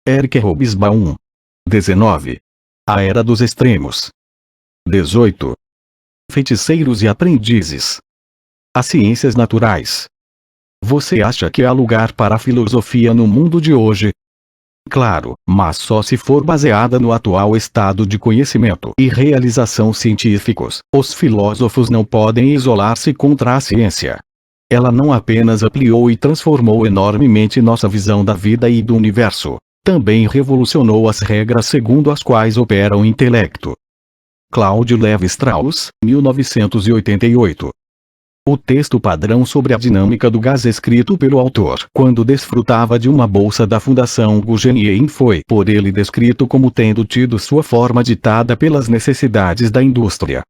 Eric Hobsbawm. 19. A Era dos Extremos. 18. Feiticeiros e aprendizes. As ciências naturais. Você acha que há lugar para a filosofia no mundo de hoje? Claro, mas só se for baseada no atual estado de conhecimento e realização científicos. Os filósofos não podem isolar-se contra a ciência. Ela não apenas ampliou e transformou enormemente nossa visão da vida e do universo, também revolucionou as regras segundo as quais opera o intelecto. Claude Lévi-Strauss, 1988. O texto padrão sobre a dinâmica do gás escrito pelo autor quando desfrutava de uma bolsa da Fundação Guggenheim foi por ele descrito como tendo tido sua forma ditada pelas necessidades da indústria.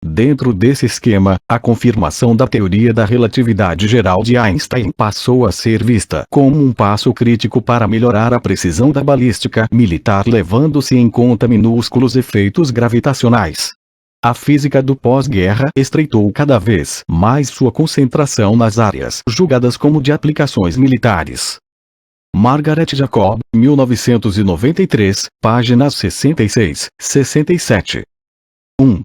Dentro desse esquema, a confirmação da teoria da relatividade geral de Einstein passou a ser vista como um passo crítico para melhorar a precisão da balística militar, levando-se em conta minúsculos efeitos gravitacionais. A física do pós-guerra estreitou cada vez mais sua concentração nas áreas julgadas como de aplicações militares. Margaret Jacob, 1993, páginas 66, 67. 1.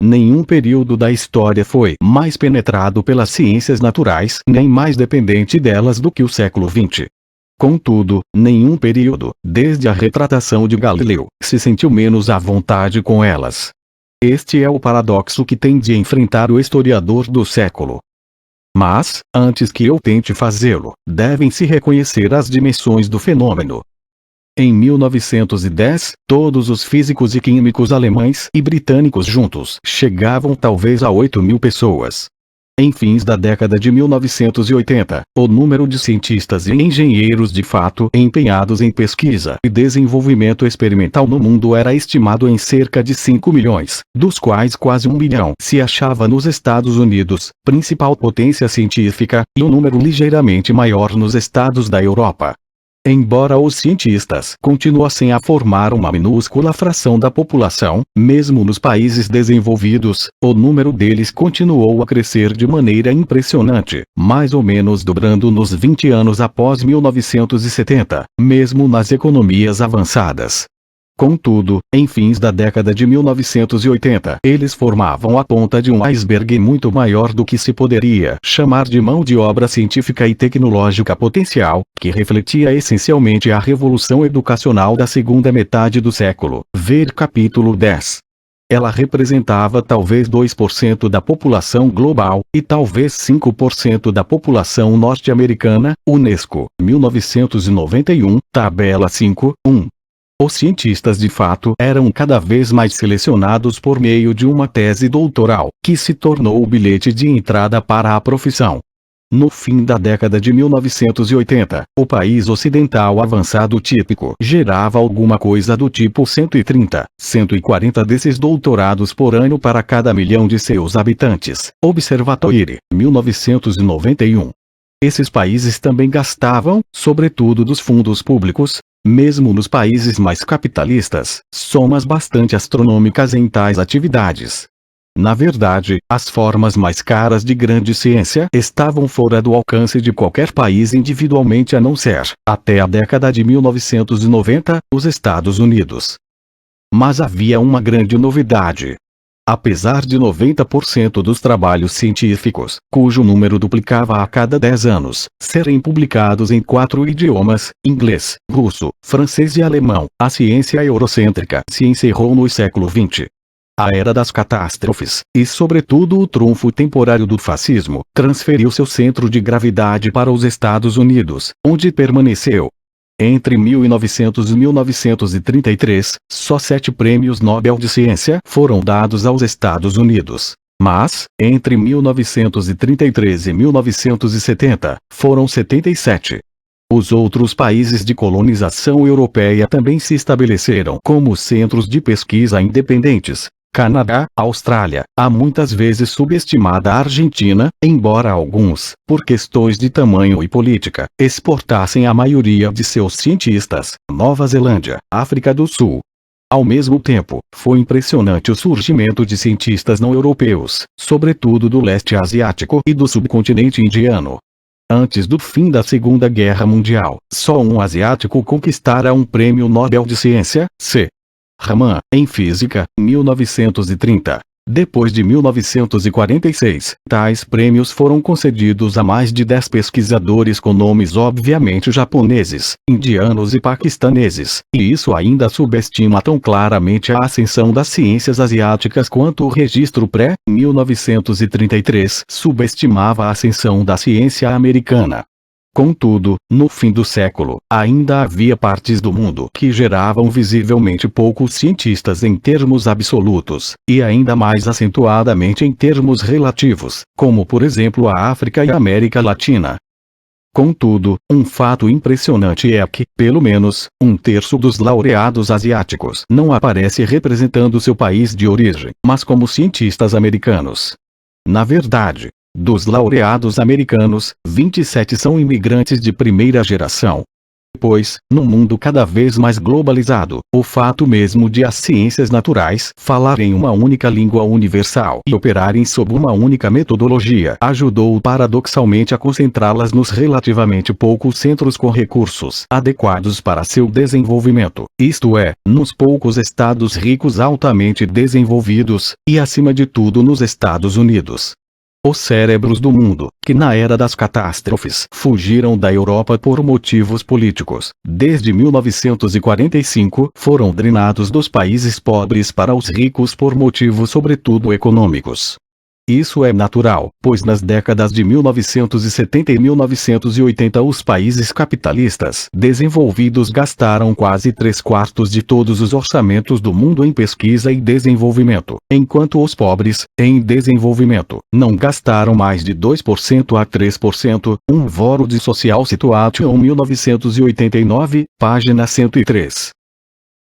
Nenhum período da história foi mais penetrado pelas ciências naturais nem mais dependente delas do que o século XX. Contudo, nenhum período, desde a retratação de Galileu, se sentiu menos à vontade com elas. Este é o paradoxo que tem de enfrentar o historiador do século. Mas, antes que eu tente fazê-lo, devem-se reconhecer as dimensões do fenômeno. Em 1910, todos os físicos e químicos alemães e britânicos juntos chegavam talvez a 8.000 pessoas. Em fins da década de 1980, o número de cientistas e engenheiros de fato empenhados em pesquisa e desenvolvimento experimental no mundo era estimado em cerca de 5 milhões, dos quais quase 1 milhão se achava nos Estados Unidos, principal potência científica, e um número ligeiramente maior nos estados da Europa. Embora os cientistas continuassem a formar uma minúscula fração da população, mesmo nos países desenvolvidos, o número deles continuou a crescer de maneira impressionante, mais ou menos dobrando nos 20 anos após 1970, mesmo nas economias avançadas. Contudo, em fins da década de 1980, eles formavam a ponta de um iceberg muito maior do que se poderia chamar de mão de obra científica e tecnológica potencial, que refletia essencialmente a revolução educacional da segunda metade do século. Ver capítulo 10. Ela representava talvez 2% da população global, e talvez 5% da população norte-americana. Unesco, 1991, tabela 5, 1. Os cientistas de fato eram cada vez mais selecionados por meio de uma tese doutoral, que se tornou o bilhete de entrada para a profissão. No fim da década de 1980, o país ocidental avançado típico gerava alguma coisa do tipo 130, 140 desses doutorados por ano para cada milhão de seus habitantes. Observatoire, 1991. Esses países também gastavam, sobretudo dos fundos públicos, mesmo nos países mais capitalistas, somas bastante astronômicas em tais atividades. Na verdade, as formas mais caras de grande ciência estavam fora do alcance de qualquer país individualmente a não ser, até a década de 1990, os Estados Unidos. Mas havia uma grande novidade. Apesar de 90% dos trabalhos científicos, cujo número duplicava a cada 10 anos, serem publicados em 4 idiomas, inglês, russo, francês e alemão, a ciência eurocêntrica se encerrou no século XX. A era das catástrofes, e sobretudo o trunfo temporário do fascismo, transferiu seu centro de gravidade para os Estados Unidos, onde permaneceu. Entre 1900 e 1933, só 7 prêmios Nobel de Ciência foram dados aos Estados Unidos. Mas, entre 1933 e 1970, foram 77. Os outros países de colonização europeia também se estabeleceram como centros de pesquisa independentes. Canadá, Austrália, a muitas vezes subestimada Argentina, embora alguns, por questões de tamanho e política, exportassem a maioria de seus cientistas, Nova Zelândia, África do Sul. Ao mesmo tempo, foi impressionante o surgimento de cientistas não europeus, sobretudo do leste asiático e do subcontinente indiano. Antes do fim da Segunda Guerra Mundial, só um asiático conquistara um prêmio Nobel de Ciência, C. Raman, em Física, 1930. Depois de 1946, tais prêmios foram concedidos a mais de 10 pesquisadores com nomes obviamente japoneses, indianos e paquistaneses, e isso ainda subestima tão claramente a ascensão das ciências asiáticas quanto o registro pré-1933 subestimava a ascensão da ciência americana. Contudo, no fim do século, ainda havia partes do mundo que geravam visivelmente poucos cientistas em termos absolutos, e ainda mais acentuadamente em termos relativos, como por exemplo a África e a América Latina. Contudo, um fato impressionante é que, pelo menos, um terço dos laureados asiáticos não aparece representando seu país de origem, mas como cientistas americanos. Na verdade, dos laureados americanos, 27 são imigrantes de primeira geração. Pois, num mundo cada vez mais globalizado, o fato mesmo de as ciências naturais falarem uma única língua universal e operarem sob uma única metodologia ajudou paradoxalmente a concentrá-las nos relativamente poucos centros com recursos adequados para seu desenvolvimento, isto é, nos poucos estados ricos altamente desenvolvidos, e acima de tudo nos Estados Unidos. Os cérebros do mundo, que na era das catástrofes fugiram da Europa por motivos políticos, desde 1945 foram drenados dos países pobres para os ricos por motivos sobretudo econômicos. Isso é natural, pois nas décadas de 1970 e 1980 os países capitalistas desenvolvidos gastaram quase 3/4 de todos os orçamentos do mundo em pesquisa e desenvolvimento, enquanto os pobres, em desenvolvimento, não gastaram mais de 2% a 3%, um World Social Situation 1989, página 103.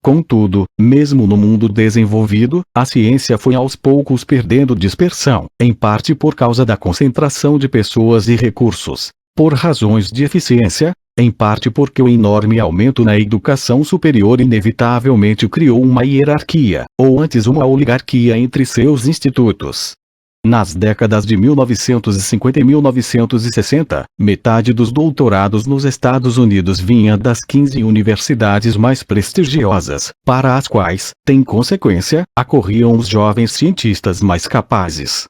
Contudo, mesmo no mundo desenvolvido, a ciência foi aos poucos perdendo dispersão, em parte por causa da concentração de pessoas e recursos, por razões de eficiência, em parte porque o enorme aumento na educação superior inevitavelmente criou uma hierarquia, ou antes uma oligarquia entre seus institutos. Nas décadas de 1950 e 1960, metade dos doutorados nos Estados Unidos vinha das 15 universidades mais prestigiosas, para as quais, em consequência, acorriam os jovens cientistas mais capazes.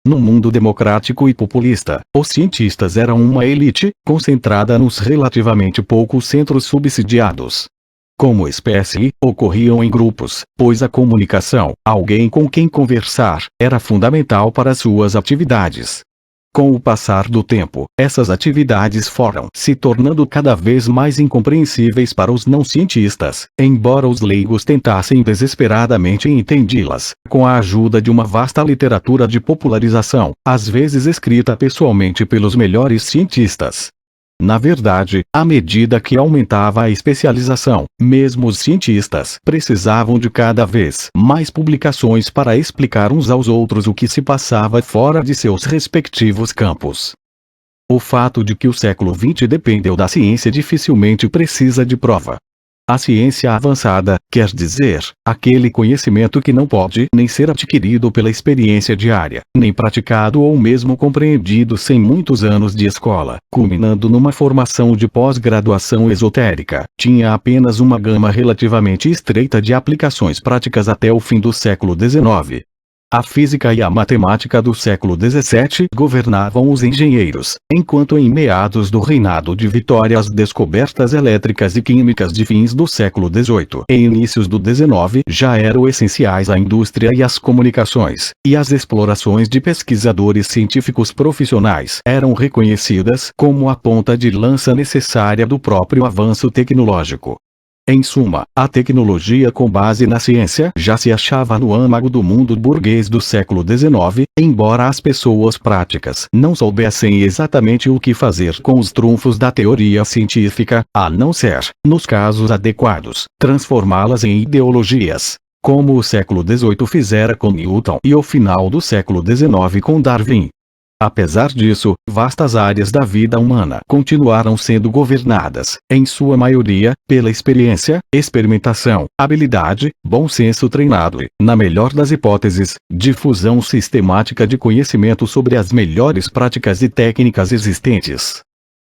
No mundo democrático e populista, os cientistas eram uma elite, concentrada nos relativamente poucos centros subsidiados. Como espécie, ocorriam em grupos, pois a comunicação, alguém com quem conversar, era fundamental para suas atividades. Com o passar do tempo, essas atividades foram se tornando cada vez mais incompreensíveis para os não-cientistas, embora os leigos tentassem desesperadamente entendê-las, com a ajuda de uma vasta literatura de popularização, às vezes escrita pessoalmente pelos melhores cientistas. Na verdade, à medida que aumentava a especialização, mesmo os cientistas precisavam de cada vez mais publicações para explicar uns aos outros o que se passava fora de seus respectivos campos. O fato de que o século XX dependeu da ciência dificilmente precisa de prova. A ciência avançada, quer dizer, aquele conhecimento que não pode nem ser adquirido pela experiência diária, nem praticado ou mesmo compreendido sem muitos anos de escola, culminando numa formação de pós-graduação esotérica, tinha apenas uma gama relativamente estreita de aplicações práticas até o fim do século XIX. A física e a matemática do século XVII governavam os engenheiros, enquanto em meados do reinado de Vitória as descobertas elétricas e químicas de fins do século XVIII e inícios do XIX já eram essenciais à indústria e às comunicações, e as explorações de pesquisadores científicos profissionais eram reconhecidas como a ponta de lança necessária do próprio avanço tecnológico. Em suma, a tecnologia com base na ciência já se achava no âmago do mundo burguês do século XIX, embora as pessoas práticas não soubessem exatamente o que fazer com os trunfos da teoria científica, a não ser, nos casos adequados, transformá-las em ideologias, como o século XVIII fizera com Newton e o final do século XIX com Darwin. Apesar disso, vastas áreas da vida humana continuaram sendo governadas, em sua maioria, pela experiência, experimentação, habilidade, bom senso treinado e, na melhor das hipóteses, difusão sistemática de conhecimento sobre as melhores práticas e técnicas existentes.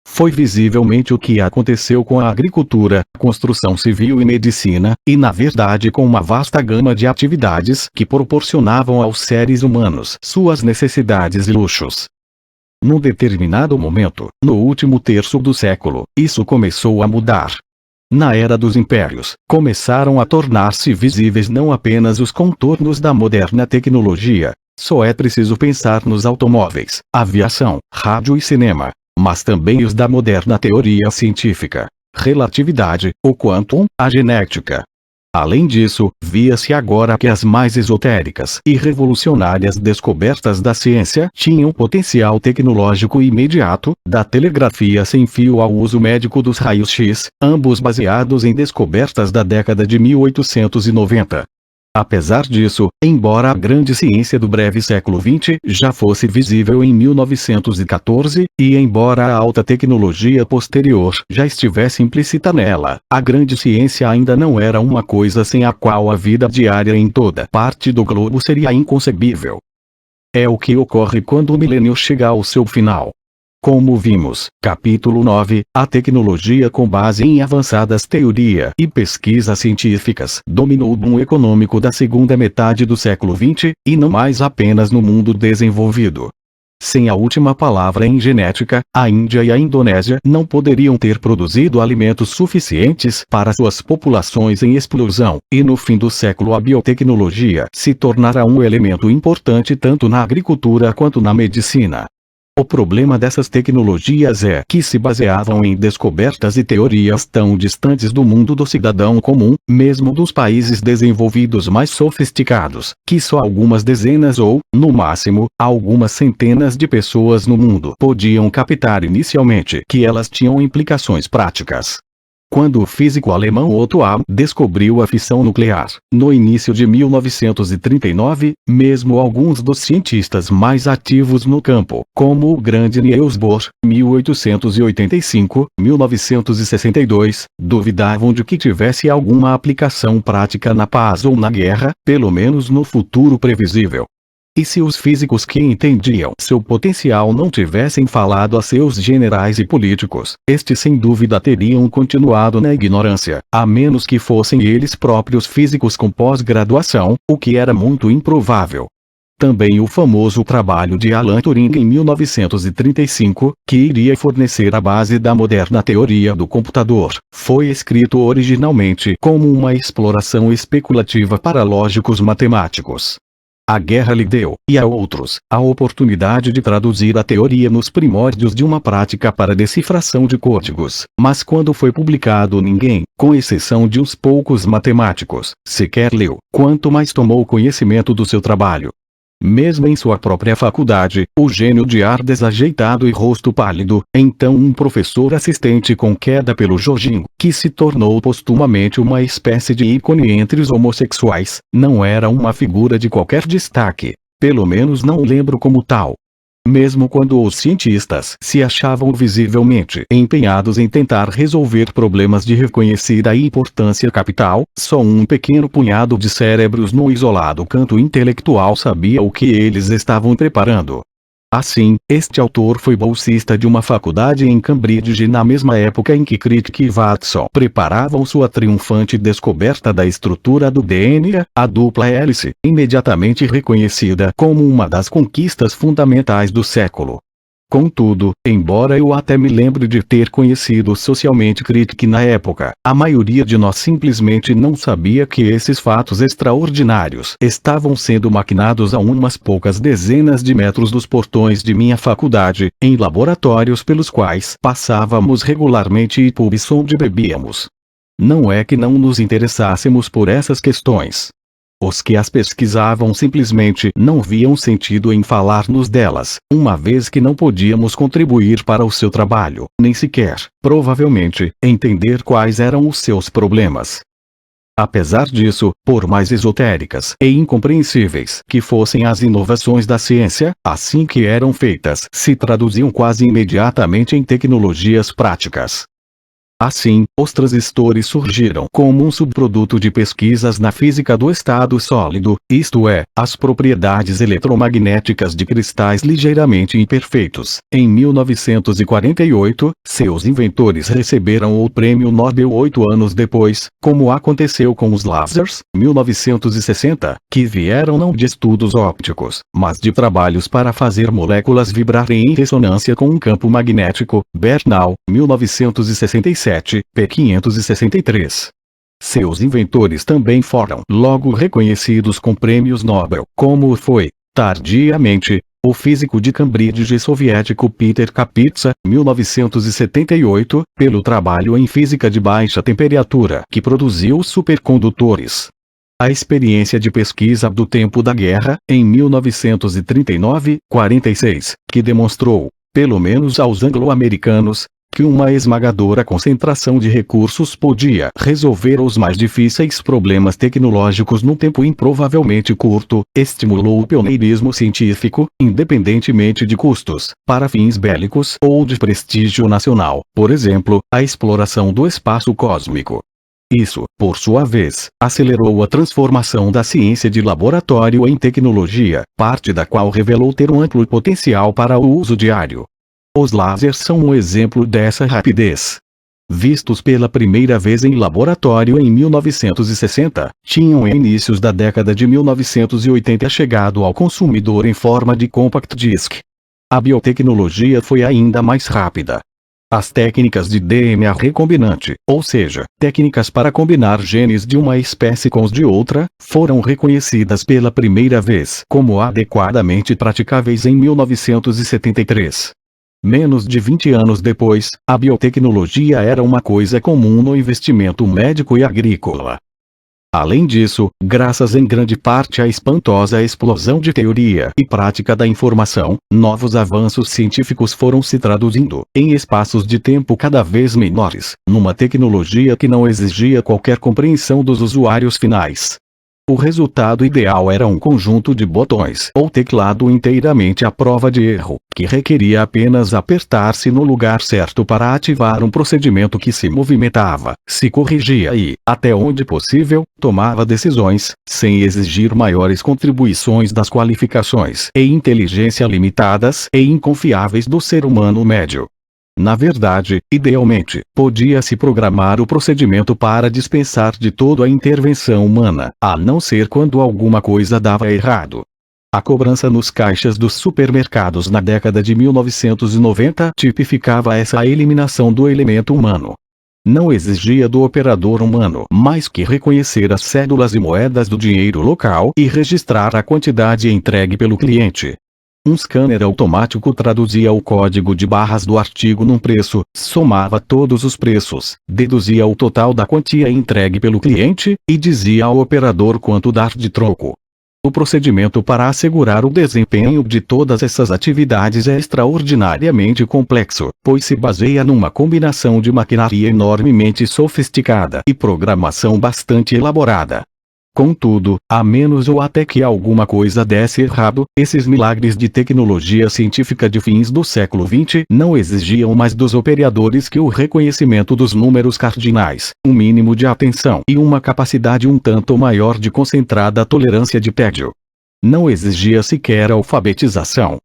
Foi visivelmente o que aconteceu com a agricultura, construção civil e medicina, e na verdade com uma vasta gama de atividades que proporcionavam aos seres humanos suas necessidades e luxos. Num determinado momento, no último terço do século, isso começou a mudar. Na era dos impérios, começaram a tornar-se visíveis não apenas os contornos da moderna tecnologia, só é preciso pensar nos automóveis, aviação, rádio e cinema, mas também os da moderna teoria científica, relatividade, o quantum, a genética. Além disso, via-se agora que as mais esotéricas e revolucionárias descobertas da ciência tinham potencial tecnológico imediato, da telegrafia sem fio ao uso médico dos raios-x, ambos baseados em descobertas da década de 1890. Apesar disso, embora a grande ciência do breve século XX já fosse visível em 1914, e embora a alta tecnologia posterior já estivesse implícita nela, a grande ciência ainda não era uma coisa sem a qual a vida diária em toda parte do globo seria inconcebível. É o que ocorre quando o milênio chega ao seu final. Como vimos, capítulo 9, a tecnologia com base em avançadas teoria e pesquisas científicas dominou o boom econômico da segunda metade do século XX, e não mais apenas no mundo desenvolvido. Sem a última palavra em genética, a Índia e a Indonésia não poderiam ter produzido alimentos suficientes para suas populações em explosão, e no fim do século a biotecnologia se tornará um elemento importante tanto na agricultura quanto na medicina. O problema dessas tecnologias é que se baseavam em descobertas e teorias tão distantes do mundo do cidadão comum, mesmo dos países desenvolvidos mais sofisticados, que só algumas dezenas ou, no máximo, algumas centenas de pessoas no mundo podiam captar inicialmente que elas tinham implicações práticas. Quando o físico alemão Otto Hahn descobriu a fissão nuclear, no início de 1939, mesmo alguns dos cientistas mais ativos no campo, como o grande Niels Bohr, 1885-1962, duvidavam de que tivesse alguma aplicação prática na paz ou na guerra, pelo menos no futuro previsível. E se os físicos que entendiam seu potencial não tivessem falado a seus generais e políticos, estes sem dúvida teriam continuado na ignorância, a menos que fossem eles próprios físicos com pós-graduação, o que era muito improvável. Também o famoso trabalho de Alan Turing em 1935, que iria fornecer a base da moderna teoria do computador, foi escrito originalmente como uma exploração especulativa para lógicos matemáticos. A guerra lhe deu, e a outros, a oportunidade de traduzir a teoria nos primórdios de uma prática para decifração de códigos, mas quando foi publicado ninguém, com exceção de uns poucos matemáticos, sequer leu, quanto mais tomou conhecimento do seu trabalho. Mesmo em sua própria faculdade, o gênio de ar desajeitado e rosto pálido, então um professor assistente com queda pelo Jorginho, que se tornou postumamente uma espécie de ícone entre os homossexuais, não era uma figura de qualquer destaque. Pelo menos não o lembro como tal. Mesmo quando os cientistas se achavam visivelmente empenhados em tentar resolver problemas de reconhecida importância capital, só um pequeno punhado de cérebros num isolado canto intelectual sabia o que eles estavam preparando. Assim, este autor foi bolsista de uma faculdade em Cambridge na mesma época em que Crick e Watson preparavam sua triunfante descoberta da estrutura do DNA, a dupla hélice, imediatamente reconhecida como uma das conquistas fundamentais do século. Contudo, embora eu até me lembre de ter conhecido socialmente Crick na época, a maioria de nós simplesmente não sabia que esses fatos extraordinários estavam sendo maquinados a umas poucas dezenas de metros dos portões de minha faculdade, em laboratórios pelos quais passávamos regularmente e pubs onde bebíamos. Não é que não nos interessássemos por essas questões. Os que as pesquisavam simplesmente não viam sentido em falar-nos delas, uma vez que não podíamos contribuir para o seu trabalho, nem sequer, provavelmente, entender quais eram os seus problemas. Apesar disso, por mais esotéricas e incompreensíveis que fossem as inovações da ciência, assim que eram feitas, se traduziam quase imediatamente em tecnologias práticas. Assim, os transistores surgiram como um subproduto de pesquisas na física do estado sólido, isto é, as propriedades eletromagnéticas de cristais ligeiramente imperfeitos. Em 1948, seus inventores receberam o Prêmio Nobel 8 anos depois, como aconteceu com os lasers, 1960, que vieram não de estudos ópticos, mas de trabalhos para fazer moléculas vibrarem em ressonância com um campo magnético, Bernal, 1967. P. 563. Seus inventores também foram logo reconhecidos com prêmios Nobel, como foi, tardiamente, o físico de Cambridge soviético Peter Kapitsa, 1978, pelo trabalho em física de baixa temperatura que produziu supercondutores. A experiência de pesquisa do tempo da guerra, em 1939-46, que demonstrou, pelo menos aos anglo-americanos, que uma esmagadora concentração de recursos podia resolver os mais difíceis problemas tecnológicos num tempo improvavelmente curto, estimulou o pioneirismo científico, independentemente de custos, para fins bélicos ou de prestígio nacional, por exemplo, a exploração do espaço cósmico. Isso, por sua vez, acelerou a transformação da ciência de laboratório em tecnologia, parte da qual revelou ter um amplo potencial para o uso diário. Os lasers são um exemplo dessa rapidez. Vistos pela primeira vez em laboratório em 1960, tinham em inícios da década de 1980 chegado ao consumidor em forma de compact disc. A biotecnologia foi ainda mais rápida. As técnicas de DNA recombinante, ou seja, técnicas para combinar genes de uma espécie com os de outra, foram reconhecidas pela primeira vez como adequadamente praticáveis em 1973. Menos de 20 anos depois, a biotecnologia era uma coisa comum no investimento médico e agrícola. Além disso, graças em grande parte à espantosa explosão de teoria e prática da informação, novos avanços científicos foram se traduzindo, em espaços de tempo cada vez menores, numa tecnologia que não exigia qualquer compreensão dos usuários finais. O resultado ideal era um conjunto de botões ou teclado inteiramente à prova de erro, que requeria apenas apertar-se no lugar certo para ativar um procedimento que se movimentava, se corrigia e, até onde possível, tomava decisões, sem exigir maiores contribuições das qualificações e inteligência limitadas e inconfiáveis do ser humano médio. Na verdade, idealmente, podia-se programar o procedimento para dispensar de todo a intervenção humana, a não ser quando alguma coisa dava errado. A cobrança nos caixas dos supermercados na década de 1990 tipificava essa eliminação do elemento humano. Não exigia do operador humano mais que reconhecer as cédulas e moedas do dinheiro local e registrar a quantidade entregue pelo cliente. Um scanner automático traduzia o código de barras do artigo num preço, somava todos os preços, deduzia o total da quantia entregue pelo cliente, e dizia ao operador quanto dar de troco. O procedimento para assegurar o desempenho de todas essas atividades é extraordinariamente complexo, pois se baseia numa combinação de maquinaria enormemente sofisticada e programação bastante elaborada. Contudo, a menos ou até que alguma coisa desse errado, esses milagres de tecnologia científica de fins do século XX não exigiam mais dos operadores que o reconhecimento dos números cardinais, um mínimo de atenção e uma capacidade um tanto maior de concentrada tolerância de tédio. Não exigia sequer alfabetização.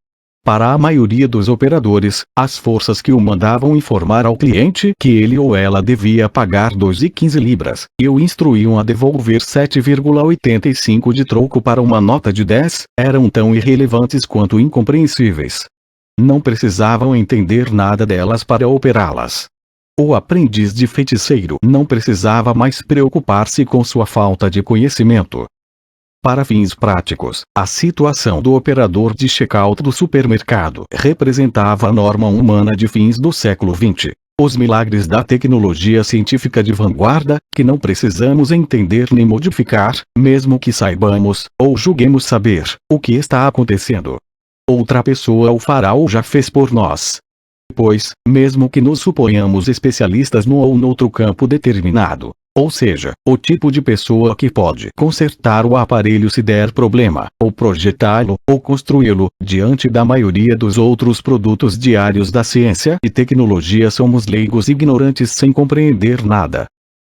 Para a maioria dos operadores, as forças que o mandavam informar ao cliente que ele ou ela devia pagar 2,15 libras, e o instruíam a devolver 7,85 de troco para uma nota de 10, eram tão irrelevantes quanto incompreensíveis. Não precisavam entender nada delas para operá-las. O aprendiz de feiticeiro não precisava mais preocupar-se com sua falta de conhecimento. Para fins práticos, a situação do operador de checkout do supermercado representava a norma humana de fins do século XX. Os milagres da tecnologia científica de vanguarda, que não precisamos entender nem modificar, mesmo que saibamos, ou julguemos saber, o que está acontecendo. Outra pessoa o fará ou já fez por nós. Pois, mesmo que nos suponhamos especialistas num ou noutro campo determinado, ou seja, o tipo de pessoa que pode consertar o aparelho se der problema, ou projetá-lo, ou construí-lo. Diante da maioria dos outros produtos diários da ciência e tecnologia somos leigos ignorantes sem compreender nada.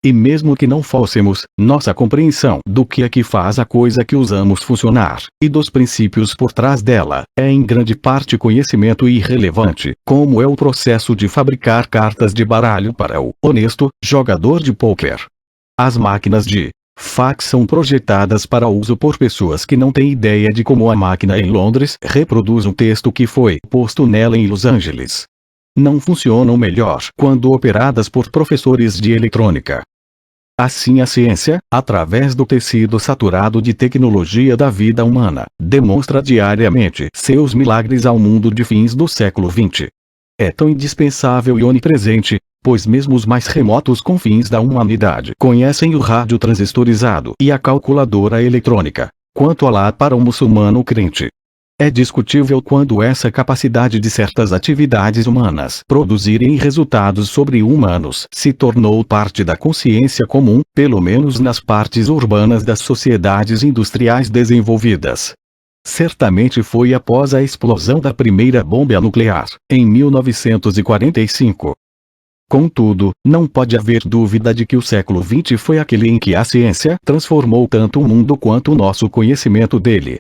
E mesmo que não fôssemos, nossa compreensão do que é que faz a coisa que usamos funcionar, e dos princípios por trás dela, é em grande parte conhecimento irrelevante, como é o processo de fabricar cartas de baralho para o honesto jogador de pôquer. As máquinas de fax são projetadas para uso por pessoas que não têm ideia de como a máquina em Londres reproduz um texto que foi posto nela em Los Angeles. Não funcionam melhor quando operadas por professores de eletrônica. Assim a ciência, através do tecido saturado de tecnologia da vida humana, demonstra diariamente seus milagres ao mundo de fins do século XX. É tão indispensável e onipresente, pois mesmo os mais remotos confins da humanidade conhecem o rádio transistorizado e a calculadora eletrônica, quanto Alá para o muçulmano crente. É discutível quando essa capacidade de certas atividades humanas produzirem resultados sobre-humanos se tornou parte da consciência comum, pelo menos nas partes urbanas das sociedades industriais desenvolvidas. Certamente foi após a explosão da primeira bomba nuclear, em 1945. Contudo, não pode haver dúvida de que o século XX foi aquele em que a ciência transformou tanto o mundo quanto o nosso conhecimento dele.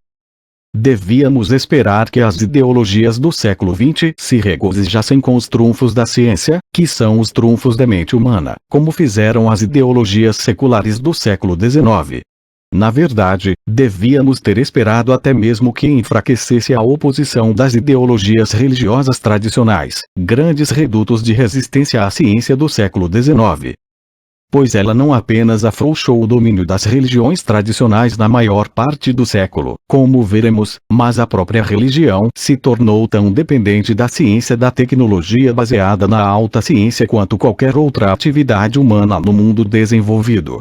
Devíamos esperar que as ideologias do século XX se regozijassem com os trunfos da ciência, que são os trunfos da mente humana, como fizeram as ideologias seculares do século XIX. Na verdade, devíamos ter esperado até mesmo que enfraquecesse a oposição das ideologias religiosas tradicionais, grandes redutos de resistência à ciência do século XIX. Pois ela não apenas afrouxou o domínio das religiões tradicionais na maior parte do século, como veremos, mas a própria religião se tornou tão dependente da ciência da tecnologia baseada na alta ciência quanto qualquer outra atividade humana no mundo desenvolvido.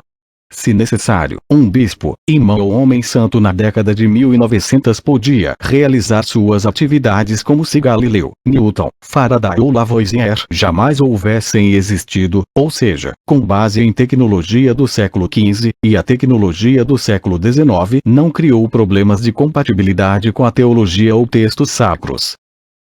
Se necessário, um bispo, imã ou homem santo na década de 1900 podia realizar suas atividades como se Galileu, Newton, Faraday ou Lavoisier jamais houvessem existido, ou seja, com base em tecnologia do século XV, e a tecnologia do século XIX não criou problemas de compatibilidade com a teologia ou textos sacros.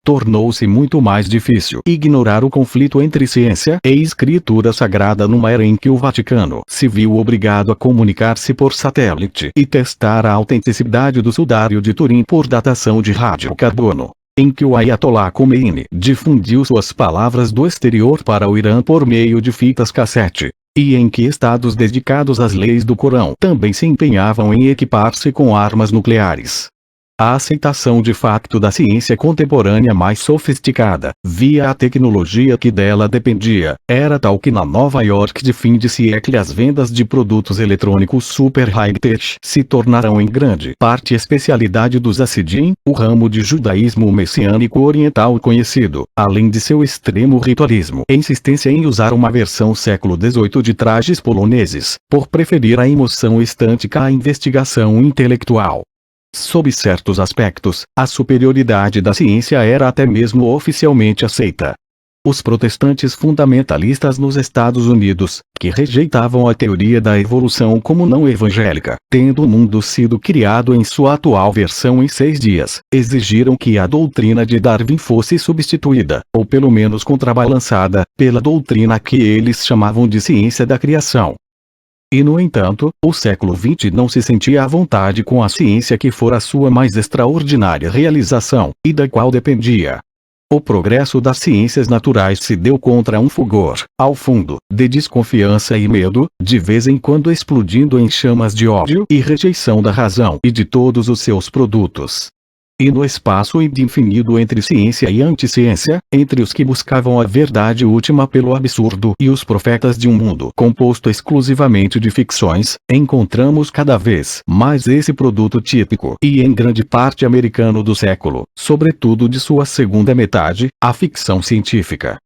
Tornou-se muito mais difícil ignorar o conflito entre ciência e escritura sagrada numa era em que o Vaticano se viu obrigado a comunicar-se por satélite e testar a autenticidade do sudário de Turim por datação de radiocarbono, em que o Ayatollah Khomeini difundiu suas palavras do exterior para o Irã por meio de fitas cassete, e em que estados dedicados às leis do Corão também se empenhavam em equipar-se com armas nucleares. A aceitação de facto da ciência contemporânea mais sofisticada, via a tecnologia que dela dependia, era tal que na Nova York de fim de século as vendas de produtos eletrônicos super high-tech se tornaram em grande parte especialidade dos Hassidim, o ramo de judaísmo messiânico oriental conhecido, além de seu extremo ritualismo e insistência em usar uma versão século XVIII de trajes poloneses, por preferir a emoção estântica à investigação intelectual. Sob certos aspectos, a superioridade da ciência era até mesmo oficialmente aceita. Os protestantes fundamentalistas nos Estados Unidos, que rejeitavam a teoria da evolução como não evangélica, tendo o mundo sido criado em sua atual versão em 6 dias, exigiram que a doutrina de Darwin fosse substituída, ou pelo menos contrabalançada, pela doutrina que eles chamavam de ciência da criação. E no entanto, o século XX não se sentia à vontade com a ciência que fora a sua mais extraordinária realização, e da qual dependia. O progresso das ciências naturais se deu contra um fulgor, ao fundo, de desconfiança e medo, de vez em quando explodindo em chamas de ódio e rejeição da razão e de todos os seus produtos. E no espaço indefinido entre ciência e anticiência, entre os que buscavam a verdade última pelo absurdo e os profetas de um mundo composto exclusivamente de ficções, encontramos cada vez mais esse produto típico e em grande parte americano do século, sobretudo de sua segunda metade, a ficção científica.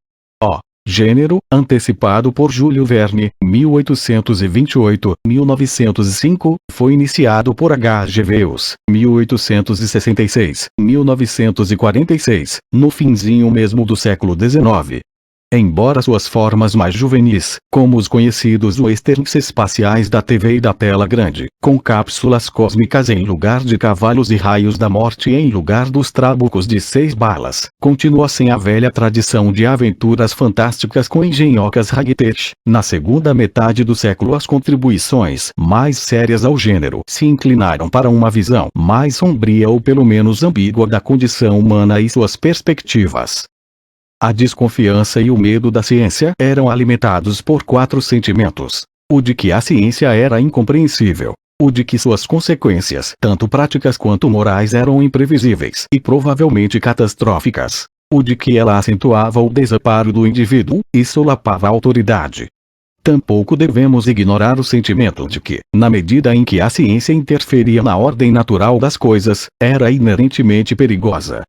Gênero, antecipado por Júlio Verne, 1828-1905, foi iniciado por H. G. Wells, 1866-1946, no finzinho mesmo do século XIX. Embora suas formas mais juvenis, como os conhecidos westerns espaciais da TV e da tela grande, com cápsulas cósmicas em lugar de cavalos e raios da morte em lugar dos trabucos de 6 balas, continuassem a velha tradição de aventuras fantásticas com engenhocas ragtech. Na segunda metade do século as contribuições mais sérias ao gênero se inclinaram para uma visão mais sombria ou pelo menos ambígua da condição humana e suas perspectivas. A desconfiança e o medo da ciência eram alimentados por 4 sentimentos: o de que a ciência era incompreensível, o de que suas consequências, tanto práticas quanto morais, eram imprevisíveis e provavelmente catastróficas, o de que ela acentuava o desamparo do indivíduo e solapava a autoridade. Tampouco devemos ignorar o sentimento de que, na medida em que a ciência interferia na ordem natural das coisas, era inerentemente perigosa.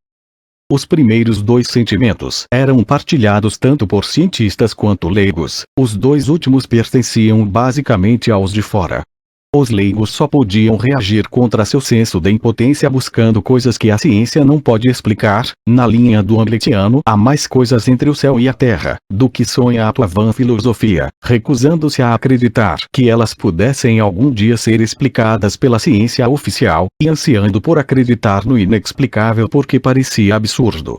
Os primeiros 2 sentimentos eram partilhados tanto por cientistas quanto leigos, os 2 últimos pertenciam basicamente aos de fora. Os leigos só podiam reagir contra seu senso de impotência buscando coisas que a ciência não pode explicar. Na linha do Hamletiano, há mais coisas entre o céu e a terra do que sonha a tua vã filosofia, recusando-se a acreditar que elas pudessem algum dia ser explicadas pela ciência oficial, e ansiando por acreditar no inexplicável porque parecia absurdo.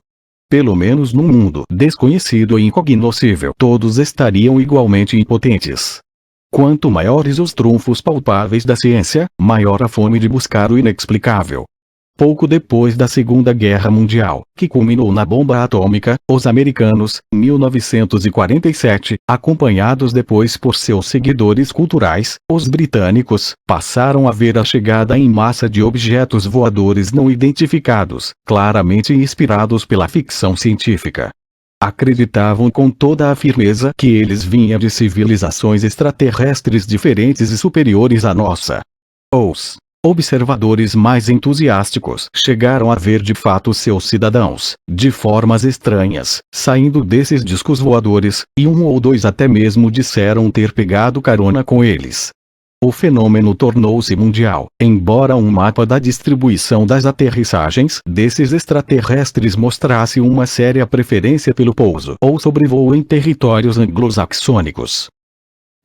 Pelo menos num mundo desconhecido e incognoscível, todos estariam igualmente impotentes. Quanto maiores os trunfos palpáveis da ciência, maior a fome de buscar o inexplicável. Pouco depois da Segunda Guerra Mundial, que culminou na bomba atômica, os americanos, 1947, acompanhados depois por seus seguidores culturais, os britânicos, passaram a ver a chegada em massa de objetos voadores não identificados, claramente inspirados pela ficção científica. Acreditavam com toda a firmeza que eles vinham de civilizações extraterrestres diferentes e superiores à nossa. Os observadores mais entusiásticos chegaram a ver de fato seus cidadãos, de formas estranhas, saindo desses discos voadores, e 1 ou 2 até mesmo disseram ter pegado carona com eles. O fenômeno tornou-se mundial, embora um mapa da distribuição das aterrissagens desses extraterrestres mostrasse uma séria preferência pelo pouso ou sobrevoo em territórios anglo-saxônicos.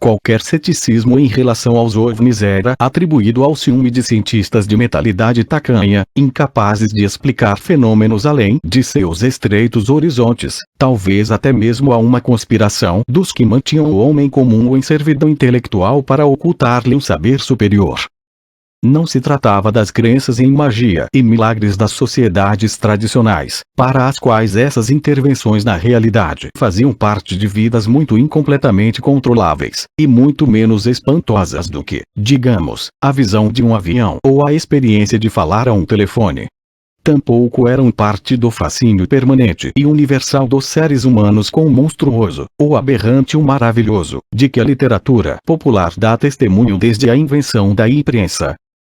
Qualquer ceticismo em relação aos OVNIs era atribuído ao ciúme de cientistas de mentalidade tacanha, incapazes de explicar fenômenos além de seus estreitos horizontes, talvez até mesmo a uma conspiração dos que mantinham o homem comum em servidão intelectual para ocultar-lhe um saber superior. Não se tratava das crenças em magia e milagres das sociedades tradicionais, para as quais essas intervenções na realidade faziam parte de vidas muito incompletamente controláveis, e muito menos espantosas do que, digamos, a visão de um avião ou a experiência de falar a um telefone. Tampouco eram parte do fascínio permanente e universal dos seres humanos com o monstruoso, ou aberrante ou maravilhoso, de que a literatura popular dá testemunho desde a invenção da imprensa.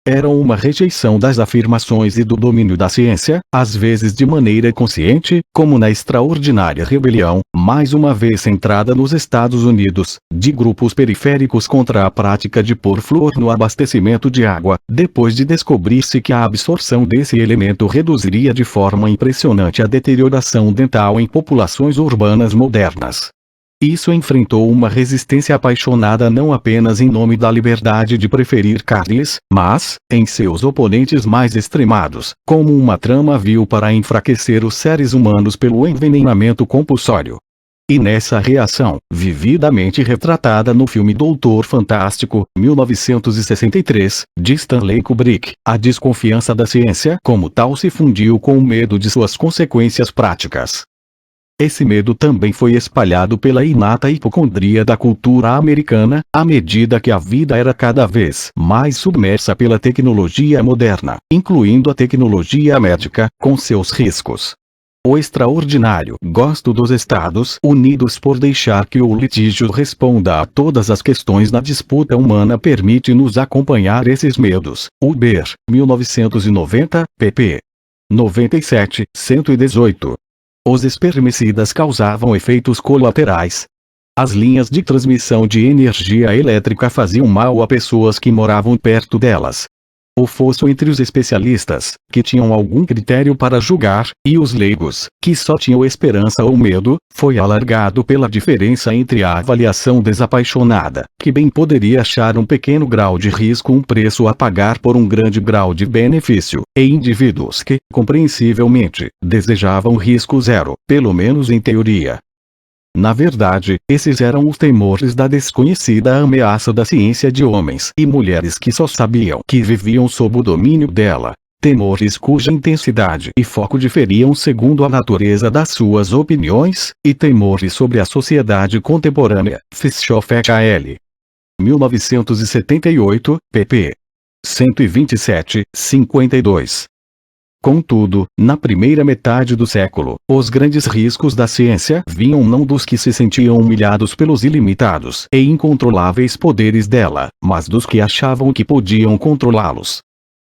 Eram uma rejeição das afirmações e do domínio da ciência, às vezes de maneira consciente, como na extraordinária rebelião, mais uma vez centrada nos Estados Unidos, de grupos periféricos contra a prática de pôr flúor no abastecimento de água, depois de descobrir-se que a absorção desse elemento reduziria de forma impressionante a deterioração dental em populações urbanas modernas. Isso enfrentou uma resistência apaixonada não apenas em nome da liberdade de preferir carnes, mas, em seus oponentes mais extremados, como uma trama vil para enfraquecer os seres humanos pelo envenenamento compulsório. E nessa reação, vividamente retratada no filme Doutor Fantástico, 1963, de Stanley Kubrick, a desconfiança da ciência como tal se fundiu com o medo de suas consequências práticas. Esse medo também foi espalhado pela inata hipocondria da cultura americana, à medida que a vida era cada vez mais submersa pela tecnologia moderna, incluindo a tecnologia médica, com seus riscos. O extraordinário gosto dos Estados Unidos por deixar que o litígio responda a todas as questões na disputa humana permite-nos acompanhar esses medos. Uber, 1990, pp. 97, 118. Os espermicidas causavam efeitos colaterais. As linhas de transmissão de energia elétrica faziam mal a pessoas que moravam perto delas. O fosso entre os especialistas, que tinham algum critério para julgar, e os leigos, que só tinham esperança ou medo, foi alargado pela diferença entre a avaliação desapaixonada, que bem poderia achar um pequeno grau de risco um preço a pagar por um grande grau de benefício, e indivíduos que, compreensivelmente, desejavam risco zero, pelo menos em teoria. Na verdade, esses eram os temores da desconhecida ameaça da ciência de homens e mulheres que só sabiam que viviam sob o domínio dela. Temores cuja intensidade e foco diferiam segundo a natureza das suas opiniões, e temores sobre a sociedade contemporânea. Fischoff et al. 1978, pp. 127, 52. Contudo, na primeira metade do século, os grandes riscos da ciência vinham não dos que se sentiam humilhados pelos ilimitados e incontroláveis poderes dela, mas dos que achavam que podiam controlá-los.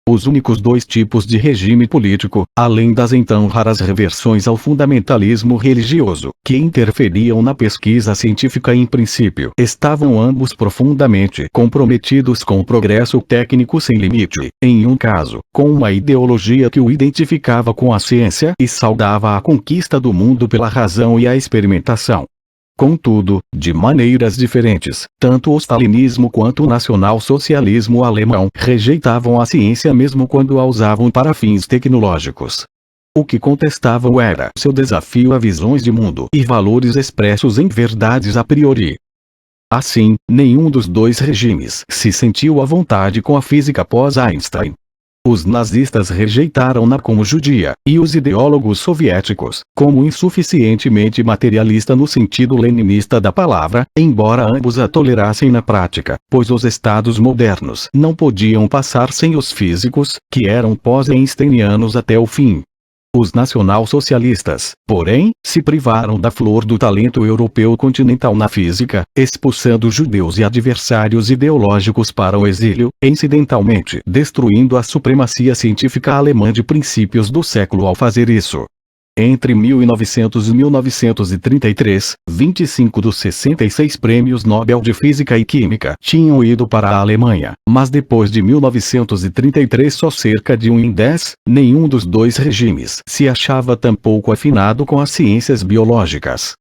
Os únicos dois tipos de regime político, além das então raras reversões ao fundamentalismo religioso, que interferiam na pesquisa científica em princípio, estavam ambos profundamente comprometidos com o progresso técnico sem limite, em um caso, com uma ideologia que o identificava com a ciência e saudava a conquista do mundo pela razão e a experimentação. Contudo, de maneiras diferentes, tanto o stalinismo quanto o nacional-socialismo alemão rejeitavam a ciência mesmo quando a usavam para fins tecnológicos. O que contestavam era seu desafio a visões de mundo e valores expressos em verdades a priori. Assim, nenhum dos dois regimes se sentiu à vontade com a física pós-Einstein. Os nazistas rejeitaram-na como judia, e os ideólogos soviéticos, como insuficientemente materialista no sentido leninista da palavra, embora ambos a tolerassem na prática, pois os estados modernos não podiam passar sem os físicos, que eram pós-einsteinianos até o fim. Os nacional-socialistas, porém, se privaram da flor do talento europeu continental na física, expulsando judeus e adversários ideológicos para o exílio, incidentalmente destruindo a supremacia científica alemã de princípios do século ao fazer isso. Entre 1900 e 1933, 25 dos 66 prêmios Nobel de Física e Química tinham ido para a Alemanha, mas depois de 1933 só cerca de 1 em 10, nenhum dos dois regimes se achava tampouco afinado com as ciências biológicas.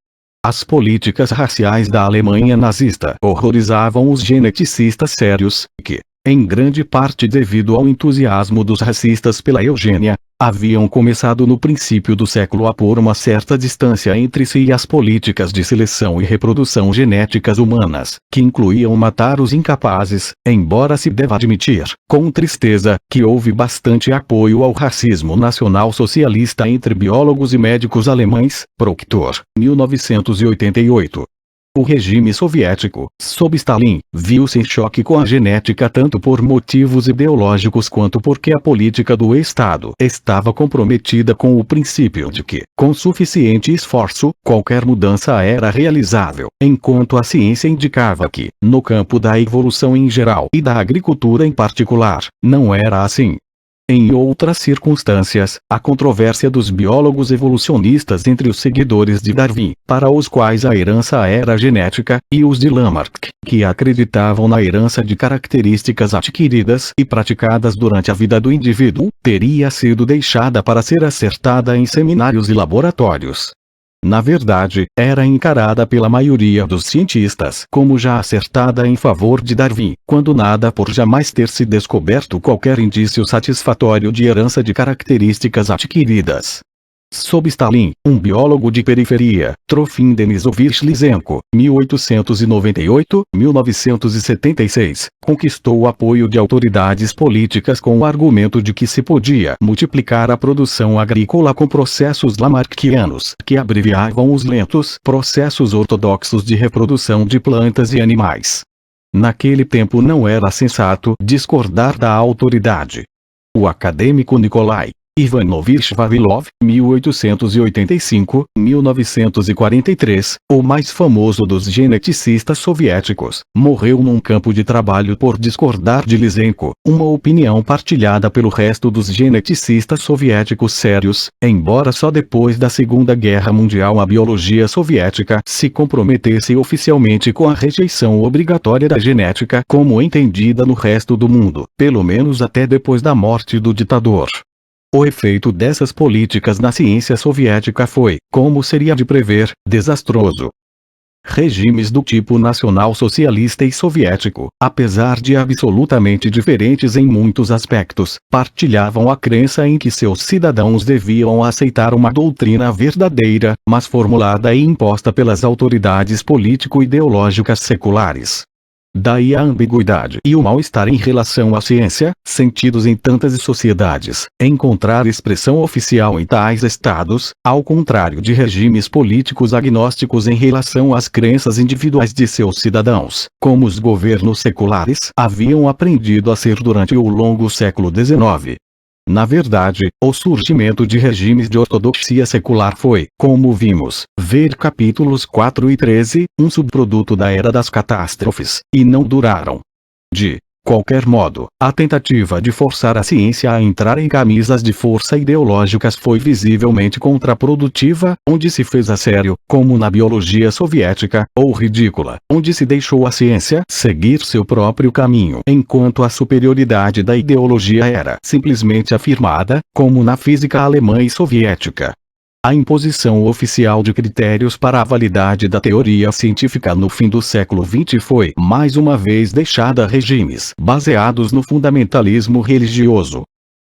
As políticas raciais da Alemanha nazista horrorizavam os geneticistas sérios, que, em grande parte devido ao entusiasmo dos racistas pela eugênia, haviam começado no princípio do século a pôr uma certa distância entre si e as políticas de seleção e reprodução genéticas humanas, que incluíam matar os incapazes, embora se deva admitir, com tristeza, que houve bastante apoio ao racismo nacional-socialista entre biólogos e médicos alemães. Proctor, 1988. O regime soviético, sob Stalin, viu-se em choque com a genética tanto por motivos ideológicos quanto porque a política do Estado estava comprometida com o princípio de que, com suficiente esforço, qualquer mudança era realizável, enquanto a ciência indicava que, no campo da evolução em geral e da agricultura em particular, não era assim. Em outras circunstâncias, a controvérsia dos biólogos evolucionistas entre os seguidores de Darwin, para os quais a herança era genética, e os de Lamarck, que acreditavam na herança de características adquiridas e praticadas durante a vida do indivíduo, teria sido deixada para ser acertada em seminários e laboratórios. Na verdade, era encarada pela maioria dos cientistas como já acertada em favor de Darwin, quando nada por jamais ter se descoberto qualquer indício satisfatório de herança de características adquiridas. Sob Stalin, um biólogo de periferia, Trofim Denisovich Lysenko, 1898-1976, conquistou o apoio de autoridades políticas com o argumento de que se podia multiplicar a produção agrícola com processos lamarckianos, que abreviavam os lentos processos ortodoxos de reprodução de plantas e animais. Naquele tempo não era sensato discordar da autoridade. O acadêmico Nikolai Ivanovich Vavilov, 1885-1943, o mais famoso dos geneticistas soviéticos, morreu num campo de trabalho por discordar de Lysenko, uma opinião partilhada pelo resto dos geneticistas soviéticos sérios, embora só depois da Segunda Guerra Mundial a biologia soviética se comprometesse oficialmente com a rejeição obrigatória da genética como entendida no resto do mundo, pelo menos até depois da morte do ditador. O efeito dessas políticas na ciência soviética foi, como seria de prever, desastroso. Regimes do tipo nacional-socialista e soviético, apesar de absolutamente diferentes em muitos aspectos, partilhavam a crença em que seus cidadãos deviam aceitar uma doutrina verdadeira, mas formulada e imposta pelas autoridades político-ideológicas seculares. Daí a ambiguidade e o mal-estar em relação à ciência, sentidos em tantas sociedades, encontrar expressão oficial em tais estados, ao contrário de regimes políticos agnósticos em relação às crenças individuais de seus cidadãos, como os governos seculares haviam aprendido a ser durante o longo século XIX. Na verdade, o surgimento de regimes de ortodoxia secular foi, como vimos, ver capítulos 4 e 13, um subproduto da era das catástrofes, e não duraram. De qualquer modo, a tentativa de forçar a ciência a entrar em camisas de força ideológicas foi visivelmente contraprodutiva, onde se fez a sério, como na biologia soviética, ou ridícula, onde se deixou a ciência seguir seu próprio caminho, enquanto a superioridade da ideologia era simplesmente afirmada, como na física alemã e soviética. A imposição oficial de critérios para a validade da teoria científica no fim do século XX foi, mais uma vez, deixada a regimes baseados no fundamentalismo religioso.